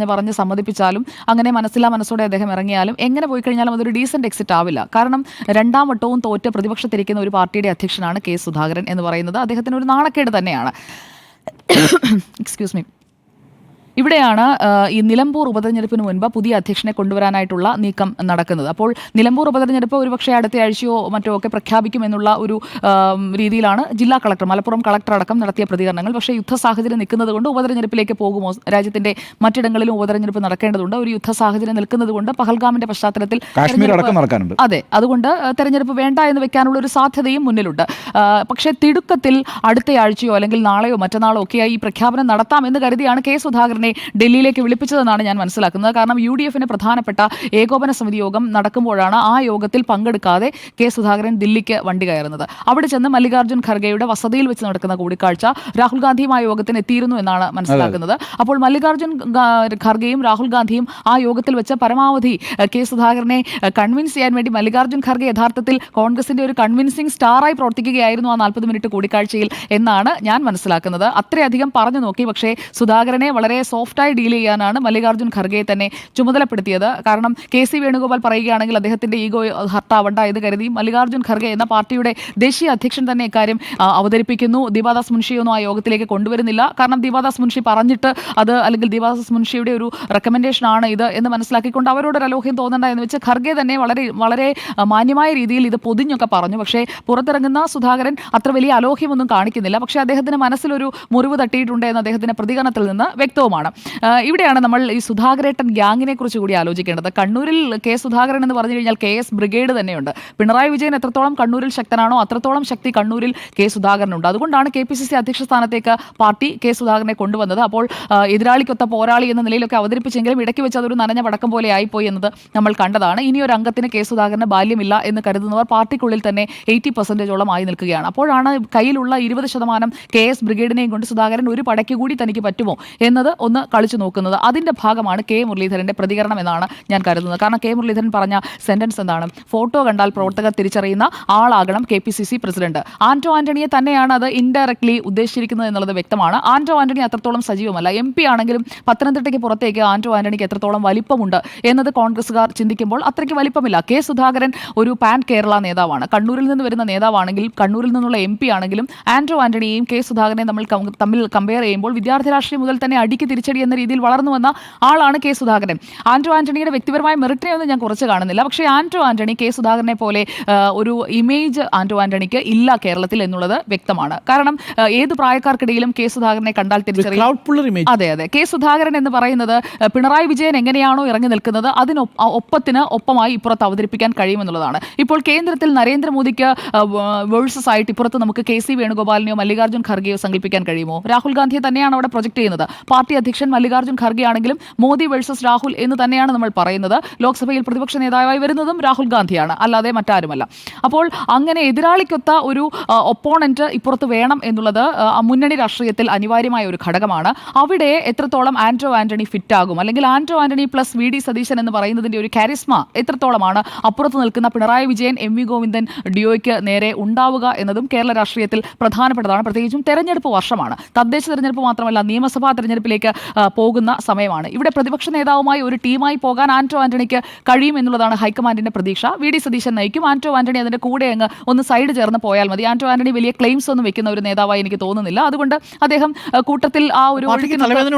പറഞ്ഞ് സമ്മതിപ്പിച്ചാലും, അങ്ങനെ മനസ്സോടെ അദ്ദേഹം ഇറങ്ങിയാലും, എങ്ങനെ പോയി കഴിഞ്ഞാലും അതൊരു ഡീസൻ്റ് എക്സിറ്റ് ആവില്ല. കാരണം രണ്ടാം വട്ടവും തോറ്റ് പ്രതിപക്ഷത്തിരിക്കുന്ന ഒരു പാർട്ടിയുടെ അധ്യക്ഷനാണ് കെ സുധാകരൻ എന്ന് പറയുന്നത്. അദ്ദേഹത്തിന് ഒരു നാണക്കേട് തന്നെയാണ്. Excuse me. ഇവിടെയാണ് ഈ നിലമ്പൂർ ഉപതെരഞ്ഞെടുപ്പിന് മുൻപ് പുതിയ അധ്യക്ഷനെ കൊണ്ടുവരാനായിട്ടുള്ള നീക്കം നടക്കുന്നത്. അപ്പോൾ നിലമ്പൂർ ഉപതെരഞ്ഞെടുപ്പ് ഒരുപക്ഷെ അടുത്ത ആഴ്ചയോ മറ്റോ ഒക്കെ പ്രഖ്യാപിക്കുമെന്നുള്ള ഒരു രീതിയിലാണ് ജില്ലാ കളക്ടർ, മലപ്പുറം കളക്ടർ അടക്കം നടത്തിയ പ്രതികരണങ്ങൾ. പക്ഷേ യുദ്ധ സാഹചര്യം നിൽക്കുന്നത് കൊണ്ട് ഉപതെരഞ്ഞെടുപ്പിലേക്ക് പോകുമോ, രാജ്യത്തിന്റെ മറ്റിടങ്ങളിലും ഉപതെരഞ്ഞെടുപ്പ് നടക്കേണ്ടതുണ്ട്, ഒരു യുദ്ധ സാഹചര്യം നിൽക്കുന്നത് കൊണ്ട് പഹൽഗാമിന്റെ പശ്ചാത്തലത്തിൽ നടക്കാനുണ്ട്. അതെ, അതുകൊണ്ട് തെരഞ്ഞെടുപ്പ് വേണ്ട എന്ന് വെക്കാനുള്ള ഒരു സാധ്യതയും മുന്നിലുണ്ട്. പക്ഷേ തിടുക്കത്തിൽ അടുത്ത ആഴ്ചയോ അല്ലെങ്കിൽ നാളെയോ മറ്റന്നാളോ ഒക്കെയായി ഈ പ്രഖ്യാപനം നടത്താം എന്ന് കരുതിയാണ് കെ സുധാകരനെ ഡൽഹിയിലേക്ക് വിളിപ്പിച്ചതെന്നാണ് ഞാൻ മനസ്സിലാക്കുന്നത്. കാരണം UDFന് പ്രധാനപ്പെട്ട ഏകോപന സമിതി യോഗം നടക്കുമ്പോഴാണ് ആ യോഗത്തിൽ പങ്കെടുക്കാതെ കെ സുധാകരൻ ദില്ലിക്ക് വണ്ടി കയറുന്നത്. അവിടെ ചെന്ന് മല്ലികാർജ്ജുൻ ഖർഗെയുടെ വസതിയിൽ വെച്ച് നടക്കുന്ന കൂടിക്കാഴ്ച രാഹുൽ ഗാന്ധിയും ആ യോഗത്തിന് എത്തിയിരുന്നു എന്നാണ് മനസ്സിലാക്കുന്നത്. അപ്പോൾ മല്ലികാർജ്ജുൻ ഖർഗെയും രാഹുൽ ഗാന്ധിയും ആ യോഗത്തിൽ വെച്ച് പരമാവധി കെ സുധാകരനെ കൺവിൻസ് ചെയ്യാൻ വേണ്ടി മല്ലികാർജ്ജുൻ ഖർഗെ യഥാർത്ഥത്തിൽ കോൺഗ്രസിന്റെ ഒരു കൺവിൻസിംഗ് സ്റ്റാറായി പ്രവർത്തിക്കുകയായിരുന്നു ആ 40 മിനിറ്റ് കൂടിക്കാഴ്ചയിൽ എന്നാണ് ഞാൻ മനസ്സിലാക്കുന്നത്. അത്രയധികം പറഞ്ഞു നോക്കി, പക്ഷേ സുധാകരനെ വളരെ സോഫ്റ്റായി ഡീൽ ചെയ്യാനാണ് മല്ലികാർജ്ജുൻ ഖർഗെയെ തന്നെ ചുമതലപ്പെടുത്തിയത്. കാരണം KC വേണുഗോപാൽ പറയുകയാണെങ്കിൽ അദ്ദേഹത്തിന്റെ ഈഗോ ഹർട്ടാവണ്ട എന്ന് കരുതി മല്ലികാർജ്ജുൻ ഖർഗെ എന്ന പാർട്ടിയുടെ ദേശീയ അധ്യക്ഷൻ തന്നെ ഇക്കാര്യം അവതരിപ്പിക്കുന്നു. ദീപാദാസ് മുൻഷിയൊന്നും ആ യോഗത്തിലേക്ക് കൊണ്ടുവരുന്നില്ല. കാരണം ദീപാദാസ് മുൻഷി പറഞ്ഞിട്ട് അത്, അല്ലെങ്കിൽ ദീപാദാസ് മുൻഷിയുടെ ഒരു റെക്കമെൻഡേഷൻ ആണ് ഇത് എന്ന് മനസ്സിലാക്കിക്കൊണ്ട് അവരോടൊരു അലോഹ്യം തോന്നണ്ട എന്ന് വെച്ച് ഖർഗെ തന്നെ വളരെ വളരെ മാന്യമായ രീതിയിൽ ഇത് പൊതിഞ്ഞൊക്കെ പറഞ്ഞു. പക്ഷേ പുറത്തിറങ്ങുന്ന സുധാകരൻ അത്ര വലിയ അലോഹ്യമൊന്നും കാണിക്കുന്നില്ല. പക്ഷേ അദ്ദേഹത്തിന് മനസ്സിലൊരു മുറിവ് തട്ടിയിട്ടുണ്ട് എന്ന് അദ്ദേഹത്തിന്റെ പ്രതികരണത്തിൽ നിന്ന് വ്യക്തവുമാണ്. ഇവിടെയാണ് നമ്മൾ ഈ സുധാകരേട്ടൻ ഗ്യാങ്ങിനെ കുറിച്ച് കൂടി ആലോചിക്കേണ്ടത്. കണ്ണൂരിൽ കെ സുധാകരൻ എന്ന് പറഞ്ഞു കഴിഞ്ഞാൽ KS ബ്രിഗേഡ് തന്നെയുണ്ട്. പിണറായി വിജയൻ എത്രത്തോളം കണ്ണൂരിൽ ശക്തനാണോ അത്രത്തോളം ശക്തി കണ്ണൂരിൽ കെ സുധാകരനുണ്ട്. അതുകൊണ്ടാണ് KPCC അധ്യക്ഷ സ്ഥാനത്തേക്ക് പാർട്ടി കെ സുധാകരനെ കൊണ്ടുവന്നത്. അപ്പോൾ എതിരാളിക്കൊത്ത പോരാളി എന്ന നിലയിലൊക്കെ അവതരിപ്പിച്ചെങ്കിലും ഇടയ്ക്ക് വെച്ച് അതൊരു നനഞ്ഞ പടക്കം പോലെ ആയിപ്പോയി എന്നത് നമ്മൾ കണ്ടതാണ്. ഇനി ഒരു അംഗത്തിന് കെ സുധാകരന് ബാല്യമില്ല എന്ന് കരുതുന്നവർ പാർട്ടിക്കുള്ളിൽ തന്നെ 80% ആയി നിൽക്കുകയാണ്. അപ്പോഴാണ് കയ്യിലുള്ള 20% KS ബ്രിഗേഡിനെയും കൊണ്ട് സുധാകരൻ ഒരു പടയ്ക്ക് കൂടി തനിക്ക് പറ്റുമോ എന്നത് ഒന്ന് കളിച്ചു നോക്കുന്നത്. അതിന്റെ ഭാഗമാണ് കെ മുരളീധരന്റെ പ്രതികരണം എന്നാണ് ഞാൻ കരുതുന്നത്. കാരണം കെ മുരളീധരൻ പറഞ്ഞ സെന്റൻസ് എന്താണ്? ഫോട്ടോ കണ്ടാൽ പ്രവർത്തകർ തിരിച്ചറിയുന്ന ആളാകണം KPCC പ്രസിഡന്റ്. ആന്റോ ആന്റണിയെ തന്നെയാണ് അത് ഇൻഡയറക്ട്ലി ഉദ്ദേശിച്ചിരിക്കുന്നത് എന്നുള്ളത് വ്യക്തമാണ്. ആന്റോ ആന്റണി അത്രത്തോളം സജീവമല്ല. MP ആണെങ്കിലും പത്തനംതിട്ടയ്ക്ക് പുറത്തേക്ക് ആന്റോ ആന്റണിക്ക് എത്രത്തോളം വലിപ്പമുണ്ട് എന്നത് കോൺഗ്രസുകാർ ചിന്തിക്കുമ്പോൾ അത്രയ്ക്ക് വലിപ്പമില്ല. കെ സുധാകരൻ ഒരു പാൻ കേരള നേതാവാണ്. കണ്ണൂരിൽ നിന്ന് വരുന്ന നേതാവാണെങ്കിൽ, കണ്ണൂരിൽ നിന്നുള്ള MP ആണെങ്കിലും ആന്റോ ആന്റണിയെയും കെ സുധാകരനെ തമ്മിൽ കമ്പയർ ചെയ്യുമ്പോൾ വിദ്യാർത്ഥി രാഷ്ട്രീയം മുതൽ തന്നെ അടിക്ക് തിരിച്ചടി എന്ന രീതിയിൽ വളർന്നു വന്ന ആളാണ് കെ സുധാകരൻ. ആന്റോ ആന്റണിയുടെ വ്യക്തിപരമായ മെറിറ്റിനെ ഒന്നും ഞാൻ കുറച്ച് കാണുന്നില്ല. പക്ഷേ ആന്റോ ആന്റണി കെ സുധാകരനെ പോലെ ഒരു ഇമേജ് ആന്റോ ആന്റണിക്ക് ഇല്ല കേരളത്തിൽ എന്നുള്ളത് വ്യക്തമാണ്. കാരണം ഏത് പ്രായക്കാർക്കിടയിലും കെ സുധാകരനെ കണ്ടാൽ തിരിച്ചറിയും. അതെ, കെ സുധാകരൻ എന്ന് പറയുന്നത് പിണറായി വിജയൻ എങ്ങനെയാണോ ഇറങ്ങി നിൽക്കുന്നത് ഒപ്പമായി ഇപ്പുറത്ത് അവതരിപ്പിക്കാൻ കഴിയുമെന്നുള്ളതാണ്. ഇപ്പോൾ കേന്ദ്രത്തിൽ നരേന്ദ്രമോദിക്ക് വേഴ്സസ് ആയിട്ട് ഇപ്പുറത്ത് നമുക്ക് KC വേണുഗോപാലിനെയോ മല്ലികാർജ്ജുൻ ഖർഗെയോ സങ്കല്പിക്കാൻ കഴിയുമോ? രാഹുൽ ഗാന്ധിയെ തന്നെയാണ് അവിടെ പ്രൊജക്ട് ചെയ്യുന്നത്. പാർട്ടി അധ്യക്ഷൻ മല്ലികാർജ്ജുൻ ഖർഗെ ആണെങ്കിലും മോദി വേഴ്സസ് രാഹുൽ എന്ന് തന്നെയാണ് നമ്മൾ പറയുന്നത്. ലോക്സഭയിൽ പ്രതിപക്ഷ നേതാവായി വരുന്നതും രാഹുൽ ഗാന്ധിയാണ്, അല്ലാതെ മറ്റാരുമല്ല. അപ്പോൾ അങ്ങനെ എതിരാളിക്കൊത്ത ഒരു ഒപ്പോണന്റ് ഇപ്പുറത്ത് വേണം എന്നുള്ളത് മുന്നണി രാഷ്ട്രീയത്തിൽ അനിവാര്യമായ ഒരു ഘടകമാണ്. അവിടെ എത്രത്തോളം ആന്റോ ആന്റണി ഫിറ്റ് ആകും, അല്ലെങ്കിൽ ആന്റോ ആന്റണി പ്ലസ് VD സതീശൻ എന്ന് പറയുന്നതിന്റെ ഒരു കാരിസ്മ എത്രത്തോളമാണ് അപ്പുറത്ത് നിൽക്കുന്ന പിണറായി വിജയൻ MV ഗോവിന്ദൻ ഡിയോയ്ക്ക് നേരെ ഉണ്ടാവുക എന്നതും കേരള രാഷ്ട്രീയത്തിൽ പ്രധാനപ്പെട്ടതാണ്. പ്രത്യേകിച്ചും തെരഞ്ഞെടുപ്പ് വർഷമാണ്. തദ്ദേശ തെരഞ്ഞെടുപ്പ് മാത്രമല്ല, നിയമസഭാ തെരഞ്ഞെടുപ്പിലേക്ക് പോകുന്ന സമയമാണ്. ഇവിടെ പ്രതിപക്ഷ നേതാവുമായി ഒരു ടീമായി പോകാൻ ആന്റോ ആന്റണിക്ക് കഴിയും എന്നുള്ളതാണ് ഹൈക്കമാൻഡിന്റെ പ്രതീക്ഷ. VD സതീശൻ നയിക്കും. ആന്റോ ആന്റണി അതിന്റെ കൂടെ അങ്ങ് ഒന്ന് സൈഡ് ചേർന്ന് പോയാൽ മതി. ആന്റോ ആന്റണി വലിയ ക്ലെയിംസ് ഒന്നും വെക്കുന്ന ഒരു നേതാവായി എനിക്ക് തോന്നുന്നില്ല. അതുകൊണ്ട് അദ്ദേഹം കൂട്ടത്തിൽ ആ ഒരു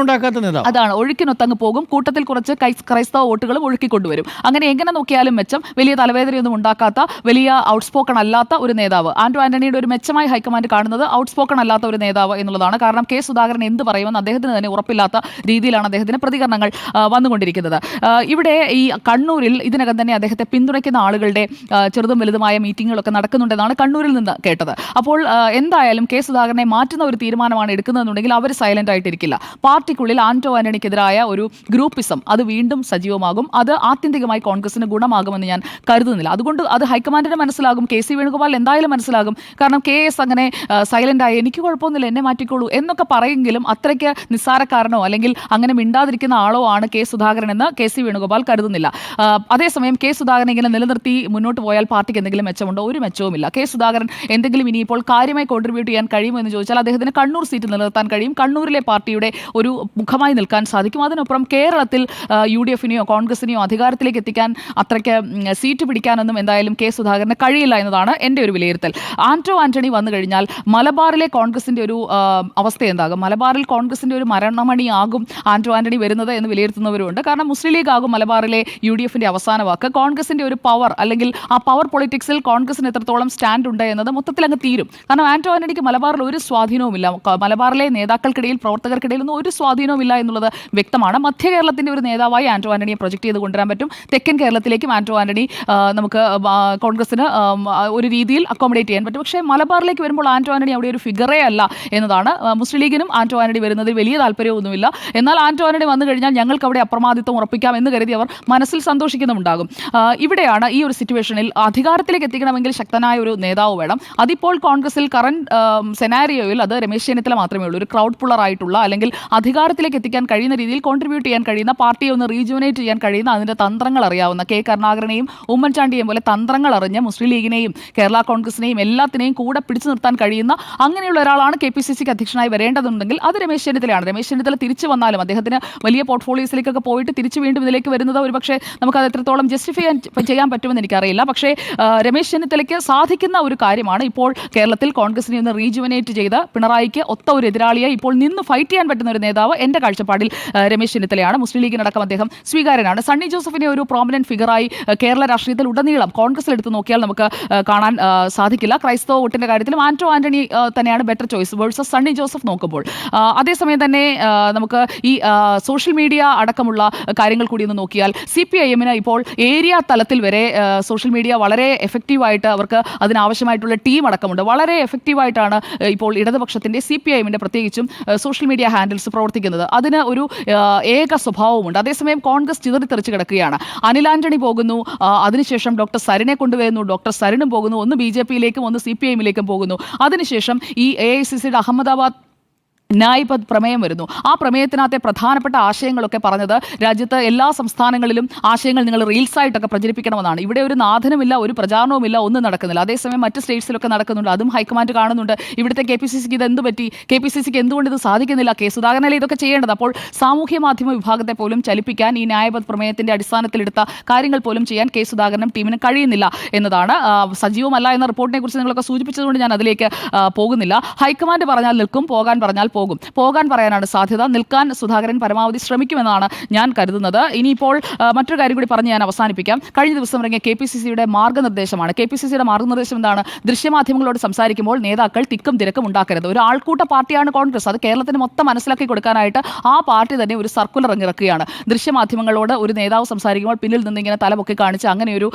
അതാണ് ഒഴുക്കിനൊത്തങ്ങ് പോകും. കൂട്ടത്തിൽ കുറച്ച് ക്രൈസ്തവ വോട്ടുകളും ഒഴുക്കിക്കൊണ്ടുവരും. അങ്ങനെ എങ്ങനെ നോക്കിയാലും മെച്ചം. വലിയ തലവേദനയൊന്നും ഉണ്ടാക്കാത്ത, വലിയ ഔട്ട്സ്പോക്കൺ അല്ലാത്ത ഒരു നേതാവ്. ആന്റോ ആന്റണിയുടെ ഒരു മെച്ചമായി ഹൈക്കമാൻഡ് കാണുന്നത് ഔട്ട്സ്പോക്കൺ അല്ലാത്ത ഒരു നേതാവ് എന്നുള്ളതാണ്. കാരണം കെ സുധാകരൻ എന്ത് പറയുമെന്ന് അദ്ദേഹത്തിന് തന്നെ ഉറപ്പില്ലാത്ത രീതിയിലാണ് അദ്ദേഹത്തിന് പ്രതികരണങ്ങൾ വന്നുകൊണ്ടിരിക്കുന്നത്. ഇവിടെ ഈ കണ്ണൂരിൽ ഇതിനകം തന്നെ അദ്ദേഹത്തെ പിന്തുണയ്ക്കുന്ന ആളുകളുടെ ചെറുതും വലുതുമായ മീറ്റിങ്ങുകളൊക്കെ നടക്കുന്നുണ്ടെന്നാണ് കണ്ണൂരിൽ നിന്ന് കേട്ടത്. അപ്പോൾ എന്തായാലും കെ സുധാകരനെ മാറ്റുന്ന ഒരു തീരുമാനമാണ് എടുക്കുന്നതെന്നുണ്ടെങ്കിൽ അവർ സൈലന്റ് ആയിട്ടിരിക്കില്ല. പാർട്ടിക്കുള്ളിൽ ആന്റോ ആന്റണിക്കെതിരായ ഒരു ഗ്രൂപ്പിസം അത് വീണ്ടും സജീവമാകും. അത് ആത്യന്തികമായി കോൺഗ്രസിന് ഗുണമാകുമെന്ന് ഞാൻ കരുതുന്നില്ല. അതുകൊണ്ട് അത് ഹൈക്കമാൻഡിന് മനസ്സിലാകും. KC വേണുഗോപാൽ എന്തായാലും മനസ്സിലാകും. കാരണം KS അങ്ങനെ സൈലന്റായി എനിക്ക് കുഴപ്പമൊന്നുമില്ല, എന്നെ മാറ്റിക്കോളൂ എന്നൊക്കെ പറയെങ്കിലും അത്രയ്ക്ക് നിസ്സാരക്കാരനോ അല്ലെങ്കിൽ അങ്ങനെ മിണ്ടാതിരിക്കുന്ന ആളോ ആണ് കെ സുധാകരൻ എന്ന് KC വേണുഗോപാൽ കരുതുന്നില്ല. അതേസമയം കെ സുധാകരൻ ഇങ്ങനെ നിലനിർത്തി മുന്നോട്ട് പോയാൽ പാർട്ടിക്ക് എന്തെങ്കിലും മെച്ചമുണ്ടോ? ഒരു മെച്ചവുമില്ല. കെ സുധാകരൻ എന്തെങ്കിലും ഇനിയിപ്പോൾ കാര്യമായി കോൺട്രിബ്യൂട്ട് ചെയ്യാൻ കഴിയുമോ എന്ന് ചോദിച്ചാൽ അദ്ദേഹത്തിന് കണ്ണൂർ സീറ്റ് നിലനിർത്താൻ കഴിയും. കണ്ണൂരിലെ പാർട്ടിയുടെ ഒരു മുഖമായി നിൽക്കാൻ സാധിക്കും. അതിനപ്പുറം കേരളത്തിൽ UDFനെയോ കോൺഗ്രസിനെയോ അധികാരത്തിലേക്ക് എത്തിക്കാൻ അത്രയ്ക്ക് സീറ്റ് പിടിക്കാനൊന്നും എന്തായാലും കെ സുധാകരന് കഴിയില്ല എന്നതാണ് എൻ്റെ ഒരു വിലയിരുത്തൽ. ആന്റോ ആന്റണി വന്നു കഴിഞ്ഞാൽ മലബാറിലെ കോൺഗ്രസിന്റെ ഒരു അവസ്ഥ എന്താകും? മലബാറിൽ കോൺഗ്രസിന്റെ ഒരു മരണമണി തവണ ആകും ആന്റോ ആന്റണി വരുന്നത് എന്ന് വിലയിരുത്തുന്നവരുണ്ട്. കാരണം മുസ്ലിം ലീഗ് ആകും മലബാറിലെ UDFന്റെ അവസാന വാക്ക്. കോൺഗ്രസിന്റെ ഒരു പവർ അല്ലെങ്കിൽ ആ പവർ പൊളിറ്റിക്സിൽ കോൺഗ്രസിന് എത്രത്തോളം സ്റ്റാൻഡ് ഉണ്ട് എന്നത് മൊത്തത്തിൽ അങ്ങ് തീരും. കാരണം ആന്റോ ആന്റണിക്ക് മലബാറിൽ ഒരു സ്വാധീനവുമില്ല. മലബാറിലെ നേതാക്കൾക്കിടയിൽ പ്രവർത്തകർക്കിടയിൽ ഒന്നും ഒരു സ്വാധീനവുമില്ല എന്നുള്ളത് വ്യക്തമാണ്. മധ്യ കേരളത്തിന്റെ ഒരു നേതാവായി ആന്റോ ആന്റണിയെ പ്രൊജക്ട് ചെയ്ത് കൊണ്ടുവരാൻ പറ്റും. തെക്കൻ കേരളത്തിലേക്കും ആന്റോ ആന്റണി നമുക്ക് കോൺഗ്രസിന് ഒരു രീതിയിൽ അക്കോമഡേറ്റ് ചെയ്യാൻ പറ്റും. പക്ഷേ മലബാറിലേക്ക് വരുമ്പോൾ ആന്റോ ആന്റണി അവിടെ ഒരു ഫിഗറേ അല്ല എന്നതാണ്. മുസ്ലിം ലീഗിനും ആന്റോ ആന്റണി വരുന്നതിൽ വലിയ താല്പര്യമൊന്നുമില്ല. എന്നാൽ ആന്റോ ആന്റണി വന്നു കഴിഞ്ഞാൽ ഞങ്ങൾക്ക് അവിടെ അപ്രമാദിത്വം ഉറപ്പിക്കാം എന്ന് കരുതി അവർ മനസ്സിൽ സന്തോഷിക്കുന്നുണ്ടാകും. ഇവിടെയാണ് ഈ ഒരു സിറ്റുവേഷനിൽ അധികാരത്തിലേക്ക് എത്തിക്കണമെങ്കിൽ ശക്തനായ ഒരു നേതാവ് വേണം. അതിപ്പോൾ കോൺഗ്രസിൽ കറന്റ് സെനാരിയോയിൽ അത് രമേശ് ചെന്നിത്തല മാത്രമേ ഉള്ളൂ. ഒരു ക്രൗഡ് പുള്ളർ ആയിട്ടുള്ള അല്ലെങ്കിൽ അധികാരത്തിലേക്ക് എത്തിക്കാൻ കഴിയുന്ന രീതിയിൽ കോൺട്രിബ്യൂട്ട് ചെയ്യാൻ കഴിയുന്ന, പാർട്ടിയെ ഒന്ന് റീജുവനേറ്റ് ചെയ്യാൻ കഴിയുന്ന, അതിന്റെ തന്ത്രങ്ങൾ അറിയാവുന്ന, കെ കരുണാകരനെയും ഉമ്മൻചാണ്ടിയെയും പോലെ തന്ത്രങ്ങൾ അറിഞ്ഞ് മുസ്ലിം ലീഗിനെയും കേരള കോൺഗ്രസിനെയും എല്ലാത്തിനെയും കൂടെ പിടിച്ചു നിർത്താൻ കഴിയുന്ന അങ്ങനെയുള്ള ഒരാളാണ് KPCCക്ക് അധ്യക്ഷനായി വരേണ്ടതുണ്ടെങ്കിൽ അത് രമേശ് ചെന്നിത്തലയാണ്. രമേശ് ചെന്നിത്തല തിരിച്ചു വന്നാലും അദ്ദേഹത്തിന് വലിയ പോർട്ട്ഫോളിയോസിലേക്കൊക്കെ പോയിട്ട് തിരിച്ചു വീണ്ടും ഇതിലേക്ക് വരുന്നത് ഒരു പക്ഷേ നമുക്കത് എത്രത്തോളം ജസ്റ്റിഫൈ ചെയ്യാൻ പറ്റുമെന്ന് എനിക്കറിയില്ല. പക്ഷേ രമേശ് ചെന്നിത്തലയ്ക്ക് സാധിക്കുന്ന ഒരു കാര്യമാണ് ഇപ്പോൾ കേരളത്തിൽ കോൺഗ്രസിനെ ഒന്ന് റീജുവനേറ്റ് ചെയ്ത് പിണറായിക്ക് ഒത്ത ഒരു എതിരാളിയെ ഇപ്പോൾ നിന്ന് ഫൈറ്റ് ചെയ്യാൻ പറ്റുന്ന ഒരു നേതാവ് എൻ്റെ കാഴ്ചപ്പാടിൽ രമേശ് ചെന്നിത്തലയാണ്. മുസ്ലിം ലീഗിനടക്കം അദ്ദേഹം സ്വീകാര്യനാണ്. സണ്ണി ജോസഫിനെ ഒരു പ്രോമിനന്റ് ഫിഗറായി കേരള രാഷ്ട്രീയത്തിൽ ഉടനീളം കോൺഗ്രസിൽ എടുത്ത് നോക്കിയാൽ നമുക്ക് കാണാൻ സാധിക്കില്ല. ക്രൈസ്തവ വോട്ടിന്റെ കാര്യത്തിലും ആന്റോ ആന്റണി തന്നെയാണ് better choice versus Sunny Joseph നോക്കുമ്പോൾ. അതേസമയം തന്നെ നമുക്ക് ഈ സോഷ്യൽ മീഡിയ അടക്കമുള്ള കാര്യങ്ങൾ കൂടി ഒന്ന് നോക്കിയാൽ CPIMന് ഇപ്പോൾ ഏരിയ തലത്തിൽ വരെ സോഷ്യൽ മീഡിയ വളരെ എഫക്റ്റീവായിട്ട് അവർക്ക് അതിനാവശ്യമായിട്ടുള്ള ടീം അടക്കമുണ്ട്. വളരെ എഫക്റ്റീവായിട്ടാണ് ഇപ്പോൾ ഇടതുപക്ഷത്തിൻ്റെ CPIMന്റെ പ്രത്യേകിച്ചും സോഷ്യൽ മീഡിയ ഹാൻഡിൽസ് പ്രവർത്തിക്കുന്നത്. അതിന് ഒരു ഏക സ്വഭാവമുണ്ട്. അതേസമയം കോൺഗ്രസ് ചിതറിത്തെറിച്ച് കിടക്കുകയാണ്. അനിൽ ആന്റണി പോകുന്നു, അതിനുശേഷം ഡോക്ടർ സരിനെ കൊണ്ടുവരുന്നു, ഡോക്ടർ സരിനും പോകുന്നു, ഒന്ന് BJPയിലേക്കും ഒന്ന് CPIMലേക്കും പോകുന്നു. അതിനുശേഷം ഈ AICCയുടെ അഹമ്മദാബാദ് ന്യായ്പത് പ്രമേയം വരുന്നു. ആ പ്രമേയത്തിനകത്തെ പ്രധാനപ്പെട്ട ആശയങ്ങളൊക്കെ പറഞ്ഞത് രാജ്യത്ത് എല്ലാ സംസ്ഥാനങ്ങളിലും ആശയങ്ങൾ നിങ്ങൾ റീൽസായിട്ടൊക്കെ പ്രചരിപ്പിക്കണമെന്നാണ്. ഇവിടെ ഒരു നാഥനുമില്ല, ഒരു പ്രചാരണവുമില്ല, ഒന്നും നടക്കുന്നില്ല. അതേസമയം മറ്റ് സ്റ്റേറ്റ്സിലൊക്കെ നടക്കുന്നുണ്ട്. അതും ഹൈക്കമാൻഡ് കാണുന്നുണ്ട്. ഇവിടുത്തെ KPCCക്ക് ഇത് എന്ത് പറ്റി, KPCCക്ക് എന്തുകൊണ്ട് ഇത് സാധിക്കുന്നില്ല, കെ സുധാകരനല്ലേ ഇതൊക്കെ ചെയ്യേണ്ടത്. അപ്പോൾ സാമൂഹ്യ മാധ്യമ വിഭാഗത്തെ പോലും ചലിപ്പിക്കാൻ ഈ ന്യായപത് പ്രമേയത്തിന്റെ അടിസ്ഥാനത്തിലെടുത്ത കാര്യങ്ങൾ പോലും ചെയ്യാൻ കെ സുധാകരനും ടീമിനും കഴിയുന്നില്ല എന്നതാണ്. സജീവമല്ല എന്ന റിപ്പോർട്ടിനെ കുറിച്ച് നിങ്ങളൊക്കെ സൂചിപ്പിച്ചതുകൊണ്ട് ഞാൻ അതിലേക്ക് പോകുന്നില്ല. ഹൈക്കമാൻഡ് പറഞ്ഞാൽ നിൽക്കും, പോകാൻ പറഞ്ഞാൽ പോകാൻ പറയാനാണ് സാധ്യത. നിൽക്കാൻ സുധാകരൻ പരമാവധി ശ്രമിക്കുമെന്നാണ് ഞാൻ കരുതുന്നത്. ഇനിയിപ്പോൾ മറ്റൊരു കാര്യം കൂടി പറഞ്ഞ് ഞാൻ അവസാനിപ്പിക്കാം. കഴിഞ്ഞ ദിവസം ഇറങ്ങിയ KPCCയുടെ മാർഗ്ഗനിർദ്ദേശമാണ്. KPCCയുടെ മാർഗ്ഗനിർദ്ദേശം എന്താണ്? ദൃശ്യമാധ്യമങ്ങളോട് സംസാരിക്കുമ്പോൾ നേതാക്കൾ തിക്കും തിരക്കും ഉണ്ടാക്കരുത്. ഒരു ആൾക്കൂട്ട പാർട്ടിയാണ് കോൺഗ്രസ്. അത് കേരളത്തിന് മൊത്തം മനസ്സിലാക്കി കൊടുക്കാനായിട്ട് ആ പാർട്ടി തന്നെ ഒരു സർക്കുലർ ഇറങ്ങിറക്കുകയാണ്. ദൃശ്യമാധ്യമങ്ങളോട് ഒരു നേതാവ് സംസാരിക്കുമ്പോൾ പിന്നിൽ നിന്ന് ഇങ്ങനെ തലപൊക്കി കാണിച്ച് അങ്ങനെ ഒരു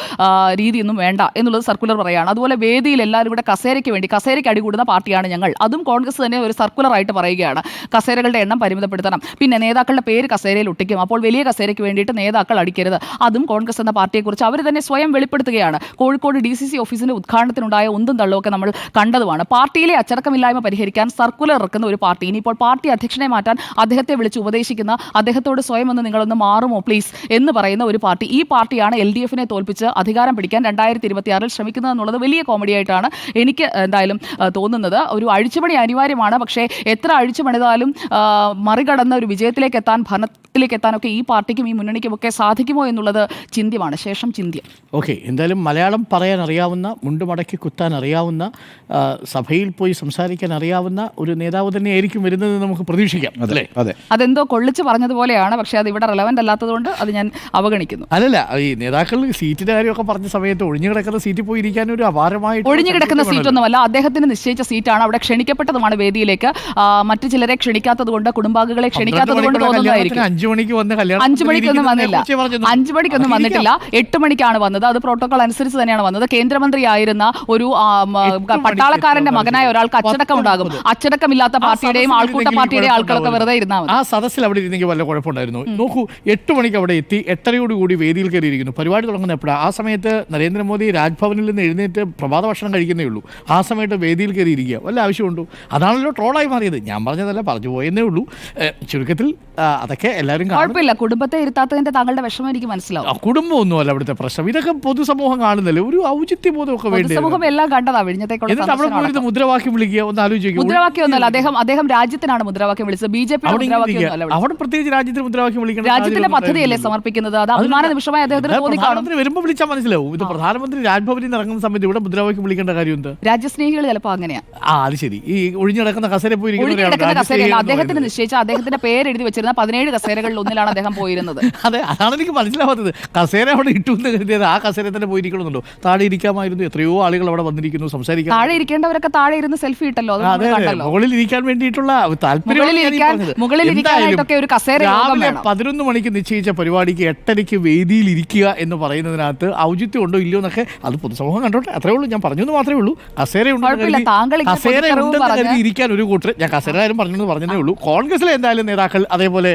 രീതിയൊന്നും വേണ്ട എന്നുള്ളത് സർക്കുലർ പറയുകയാണ്. അതുപോലെ വേദിയിൽ എല്ലാവരും കൂടെ കസേരയ്ക്ക് അടികൂടുന്ന പാർട്ടിയാണ് ഞങ്ങൾ. അതും കോൺഗ്രസ് തന്നെ ഒരു സർക്കുലറായിട്ട് പറയുകയാണ്. കസേരകളുടെ എണ്ണം പരിമിതപ്പെടുത്തണം. പിന്നെ നേതാക്കളുടെ പേര് കസേരയിൽ ഒട്ടിക്കും. അപ്പോൾ വലിയ കസേരയ്ക്ക് വേണ്ടിയിട്ട് നേതാക്കൾ അടിക്കരുത്. അതും കോൺഗ്രസ് എന്ന പാർട്ടിയെക്കുറിച്ച് അവർ തന്നെ സ്വയം വെളിപ്പെടുത്തുകയാണ്. കോഴിക്കോട് DCC ഓഫീസിന്റെ ഉദ്ഘാടനത്തിനുണ്ടായ ഒന്നും തള്ളുമൊക്കെ നമ്മൾ കണ്ടതുമാണ്. പാർട്ടിയിലെ അച്ചടക്കമില്ലായ്മ പരിഹരിക്കാൻ സർക്കുലർ ഇറക്കുന്ന ഒരു പാർട്ടി ഇനിയിപ്പോൾ പാർട്ടി അധ്യക്ഷനെ മാറ്റാൻ അദ്ദേഹത്തെ വിളിച്ച് ഉപദേശിക്കുന്ന, അദ്ദേഹത്തോട് സ്വയം ഒന്ന് നിങ്ങളൊന്ന് മാറുമോ പ്ലീസ് എന്ന് പറയുന്ന ഒരു പാർട്ടി. ഈ പാർട്ടിയാണ് LDFനെ തോൽപ്പിച്ച് അധികാരം പിടിക്കാൻ 2026 ശ്രമിക്കുന്നത് എന്നുള്ളത് വലിയ കോമഡിയായിട്ടാണ് എനിക്ക് എന്തായാലും തോന്നുന്നത്. ഒരു അഴിച്ചുപണി അനിവാര്യമാണ്. പക്ഷേ എത്ര അഴിച്ചുപണിതാലും മറികടന്ന ഒരു വിജയത്തിലേക്ക് എത്താൻ, ഭരണത്തിലേക്ക് എത്താനൊക്കെ ഈ പാർട്ടിക്കും ഈ മുന്നണിക്കുമൊക്കെ സാധിക്കുമോ എന്നുള്ളത് ചിന്ത്യമാണ്. ശേഷം ചിന്ത്യം. ഓക്കെ, എന്തായാലും മലയാളം പറയാൻ അറിയാവുന്ന, മുണ്ടുമടക്കി കുത്താൻ അറിയാവുന്ന, സഭയിൽ പോയി സംസാരിക്കാൻ അറിയാവുന്ന ഒരു നേതാവ് തന്നെയായിരിക്കും വരുന്നത് നമുക്ക് പ്രതീക്ഷിക്കാം. അല്ലേ? അതെ, അതെന്തോ കൊള്ളിച്ച് പറഞ്ഞതുപോലെയാണ്. പക്ഷേ അത് ഇവിടെ റെലവൻ്റ് അല്ലാത്തതുകൊണ്ട് അത് ഞാൻ അവഗണിക്കുന്നു. അല്ലല്ല, ഈ നേതാക്കൾ സീറ്റിന്റെ കാര്യമൊക്കെ പറഞ്ഞ സമയത്ത് ഒഴിഞ്ഞു കിടക്കുന്ന സീറ്റിൽ പോയി ഇരിക്കാൻ ഒരു അപാരമായിട്ട് ഒഴിഞ്ഞു കിടക്കുന്ന സീറ്റൊന്നുമല്ല, അദ്ദേഹത്തിന് നിശ്ചയിച്ച സീറ്റാണ്. അവിടെ ക്ഷണിക്കപ്പെട്ടതുമാണ് വേദിയിലേക്ക്. മറ്റു ചിലരെ ക്ഷണിക്കാത്തത് കൊണ്ട്, കുടുംബാംഗങ്ങളെ ക്ഷണിക്കാത്തത് കൊണ്ട് തോന്നുന്നതായിരിക്കും. 5 മണിക്ക് വന്ന് കല്യാണം 5 മണിക്കൊന്നും വന്നില്ല. 5 മണിക്കൊന്നും വന്നിട്ടില്ല. 8 മണിക്കാണ് വന്നത്. അത് പ്രോട്ടോകോൾ അനുസരിച്ച് തന്നെയാണ് വന്നത്. കേന്ദ്രമന്ത്രിയായിരുന്ന ഒരു പട്ടാളക്കാരന്റെ മകനായ ഒരാൾക്ക് അച്ചടക്കം ഉണ്ടാകും. അച്ചടക്കമില്ലാത്ത പാർട്ടിയുടെയും ആൾക്കൂട്ട പാർട്ടിയുടെയും ആൾക്കാരൊക്കെ വെറുതെ ഇരുന്നാൽ ആ സദസ്സിൽ അവിടെ ഇരുന്നെങ്കിൽ വല്ല കുഴപ്പമുണ്ടായിരുന്നു. നോക്കൂ, 8 മണിക്ക് അവിടെ എത്തി, 8:30 വേദിയിൽ കയറിയിരിക്കുന്നു. പരിപാടി തുടങ്ങുന്ന എപ്പോഴാണ്? ആ സമയത്ത് നരേന്ദ്രമോദി രാജ്ഭവനിൽ നിന്ന് എഴുന്നേറ്റ് പ്രഭാത ഭക്ഷണം കഴിക്കുന്നേ ഉള്ളൂ. ആ സമയത്ത് വേദിയിൽ കയറിയിരിക്കുക വല്ല ആവശ്യമുണ്ടോ? അതാണല്ലോ ട്രോളായി മാറിയത്. ഞാൻ പറഞ്ഞതല്ല, പറഞ്ഞു പോയെന്നേ ഉള്ളൂ. ചുരുക്കത്തിൽ അതൊക്കെ എല്ലാവരും കുഴപ്പമില്ല. കുടുംബത്തെ ഇരുത്താത്തതിന്റെ താങ്കളുടെ വിഷമം എനിക്ക് മനസ്സിലാവും. കുടുംബമൊന്നുമല്ല അവിടുത്തെ പ്രശ്നം. ഇതൊക്കെ പൊതുസമൂഹം കാണുന്നല്ലേ. ഒരു ഔചിത്യബോധമൊക്കെ വേണ്ടി സമൂഹം എല്ലാം കണ്ടതാ വിഴിഞ്ഞത്തേക്കുള്ള മുദ്രാവാക്യം വിളിക്കുക. ഒന്ന് ആലോചിക്കുക. മുദ്രാവാക്യം ഒന്നല്ല, അദ്ദേഹം രാജ്യത്തിനാണ് മുദ്രാവാക്യം വിളിച്ചത്. BJP അവിടെ പ്രത്യേകിച്ച് രാജ്യത്തിന് മുദ്രാവാക്യം വിളിക്കണം. രാജ്യത്തിന്റെ പദ്ധതിയല്ലേ സമർപ്പിക്കുന്നത്. അത് അഭിമാന നിമിഷമായി അദ്ദേഹത്തിന് തോന്നിക്കാണും. വരുമ്പോൾ വിളിച്ചാൽ മനസ്സിലാവും. ഇത് പ്രധാനമന്ത്രി രാജ്ഭവനിൽ നിന്ന് ഇറങ്ങുന്ന സമയത്ത് ഇവിടെ മുദ്രാവാക്യം വിളിക്കേണ്ട കാര്യം എന്താ? രാജ്യസ്നേഹികൾ ചിലപ്പോൾ അങ്ങനെയാ. അത് ശരി. ഈ ഒഴിഞ്ഞു കിടക്കുന്ന കസേര പോയി കിടക്കുന്ന കസേരയല്ല, രാജശേഖരൻ അദ്ദേഹത്തിന് എന്ന് നിശ്ചയിച്ച അദ്ദേഹത്തിന്റെ പേര് എഴുതി വെച്ചിരുന്ന 17 കസേരകളിൽ ഒന്നിലാണ് അദ്ദേഹം പോയിരുന്നത്. അതെ, അതാണ് എനിക്ക് മനസ്സിലാവാത്തത്. കസേര അവിടെ ഇട്ടു എന്ന് കരുതിയത് ആ കസേര തന്നെ പോയിരിക്കണമെന്നുണ്ടോ? താഴെ ഇരിക്കാമായിരുന്നു. എത്രയോ ആളുകൾ അവിടെ വന്നിരിക്കുന്നു സംസാരിക്കാൻ. താഴെ ഇരിക്കേണ്ടവരൊക്കെ താഴെ ഇരുന്ന് സെൽഫി ഇട്ടല്ലോ, അതെ, മുകളിൽ ഇരിക്കാൻ വേണ്ടിയിട്ടുള്ള മുകളിലിരിക്കാനായിട്ടൊക്കെ ഒരു കസേര രാവിലെ 11 മണിക്ക് നിശ്ചയിച്ച പരിപാടിക്ക് 8:30 വേദിയിൽ ഇരിക്കുക എന്ന് പറയുന്നതിനകത്ത് ഔചിത്യം ഉണ്ടോ ഇല്ലയോ എന്നൊക്കെ അത് പൊതുസമൂഹം കണ്ടോട്ടെ, അത്രേ ഉള്ളൂ. ഞാൻ പറഞ്ഞെന്ന് മാത്രമേ ഉള്ളൂ. കസേര ഉണ്ടെന്ന് കരുതി ഇരിക്കാൻ ഒരു കൂട്ടർ, ഞാൻ കസേര കാര്യം പറഞ്ഞതേ ഉള്ളൂ. കോൺഗ്രസിലെ എന്തായാലും നേതാക്കൾ അതേപോലെ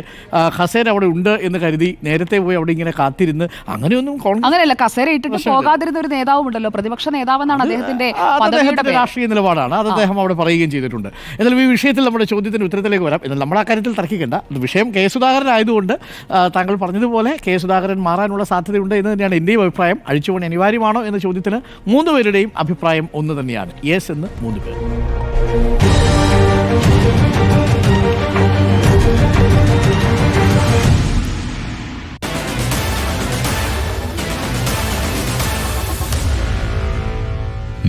കസേര അവിടെ ഉണ്ട് എന്ന് കരുതി നേരത്തെ പോയി അവിടെ ഇങ്ങനെ കാത്തിരുന്ന് അങ്ങനെയൊന്നും അങ്ങനെയല്ല. കസേര ഇട്ടിട്ട് പോകാതിരുന്ന ഒരു നേതാവും ഉണ്ടല്ലോ, പ്രതിപക്ഷ നേതാവെന്നാണ് അദ്ദേഹത്തിന്റെ രാഷ്ട്രീയ നിലപാടാണ്, അത് അദ്ദേഹം അവിടെ പറയുകയും ചെയ്തിട്ടുണ്ട്. എന്നാലും ഈ വിഷയത്തിൽ നമ്മുടെ ചോദ്യത്തിന് ഉത്തരത്തിലേക്ക് വരാം. എന്നാൽ നമ്മൾ ആ കാര്യത്തിൽ തർക്കിക്കേണ്ട. വിഷയം കെ സുധാകരൻ ആയതുകൊണ്ട് താങ്കൾ പറഞ്ഞതുപോലെ കെ സുധാകരൻ മാറാനുള്ള സാധ്യതയുണ്ട് എന്ന് തന്നെയാണ് എൻ്റെയും അഭിപ്രായം. അഴിച്ചുപണി അനിവാര്യമാണോ എന്ന ചോദ്യത്തിന് 3 പേരുടെയും അഭിപ്രായം ഒന്ന് തന്നെയാണ്, യെസ് എന്ന് 3 പേർ.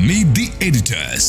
Meet the editors.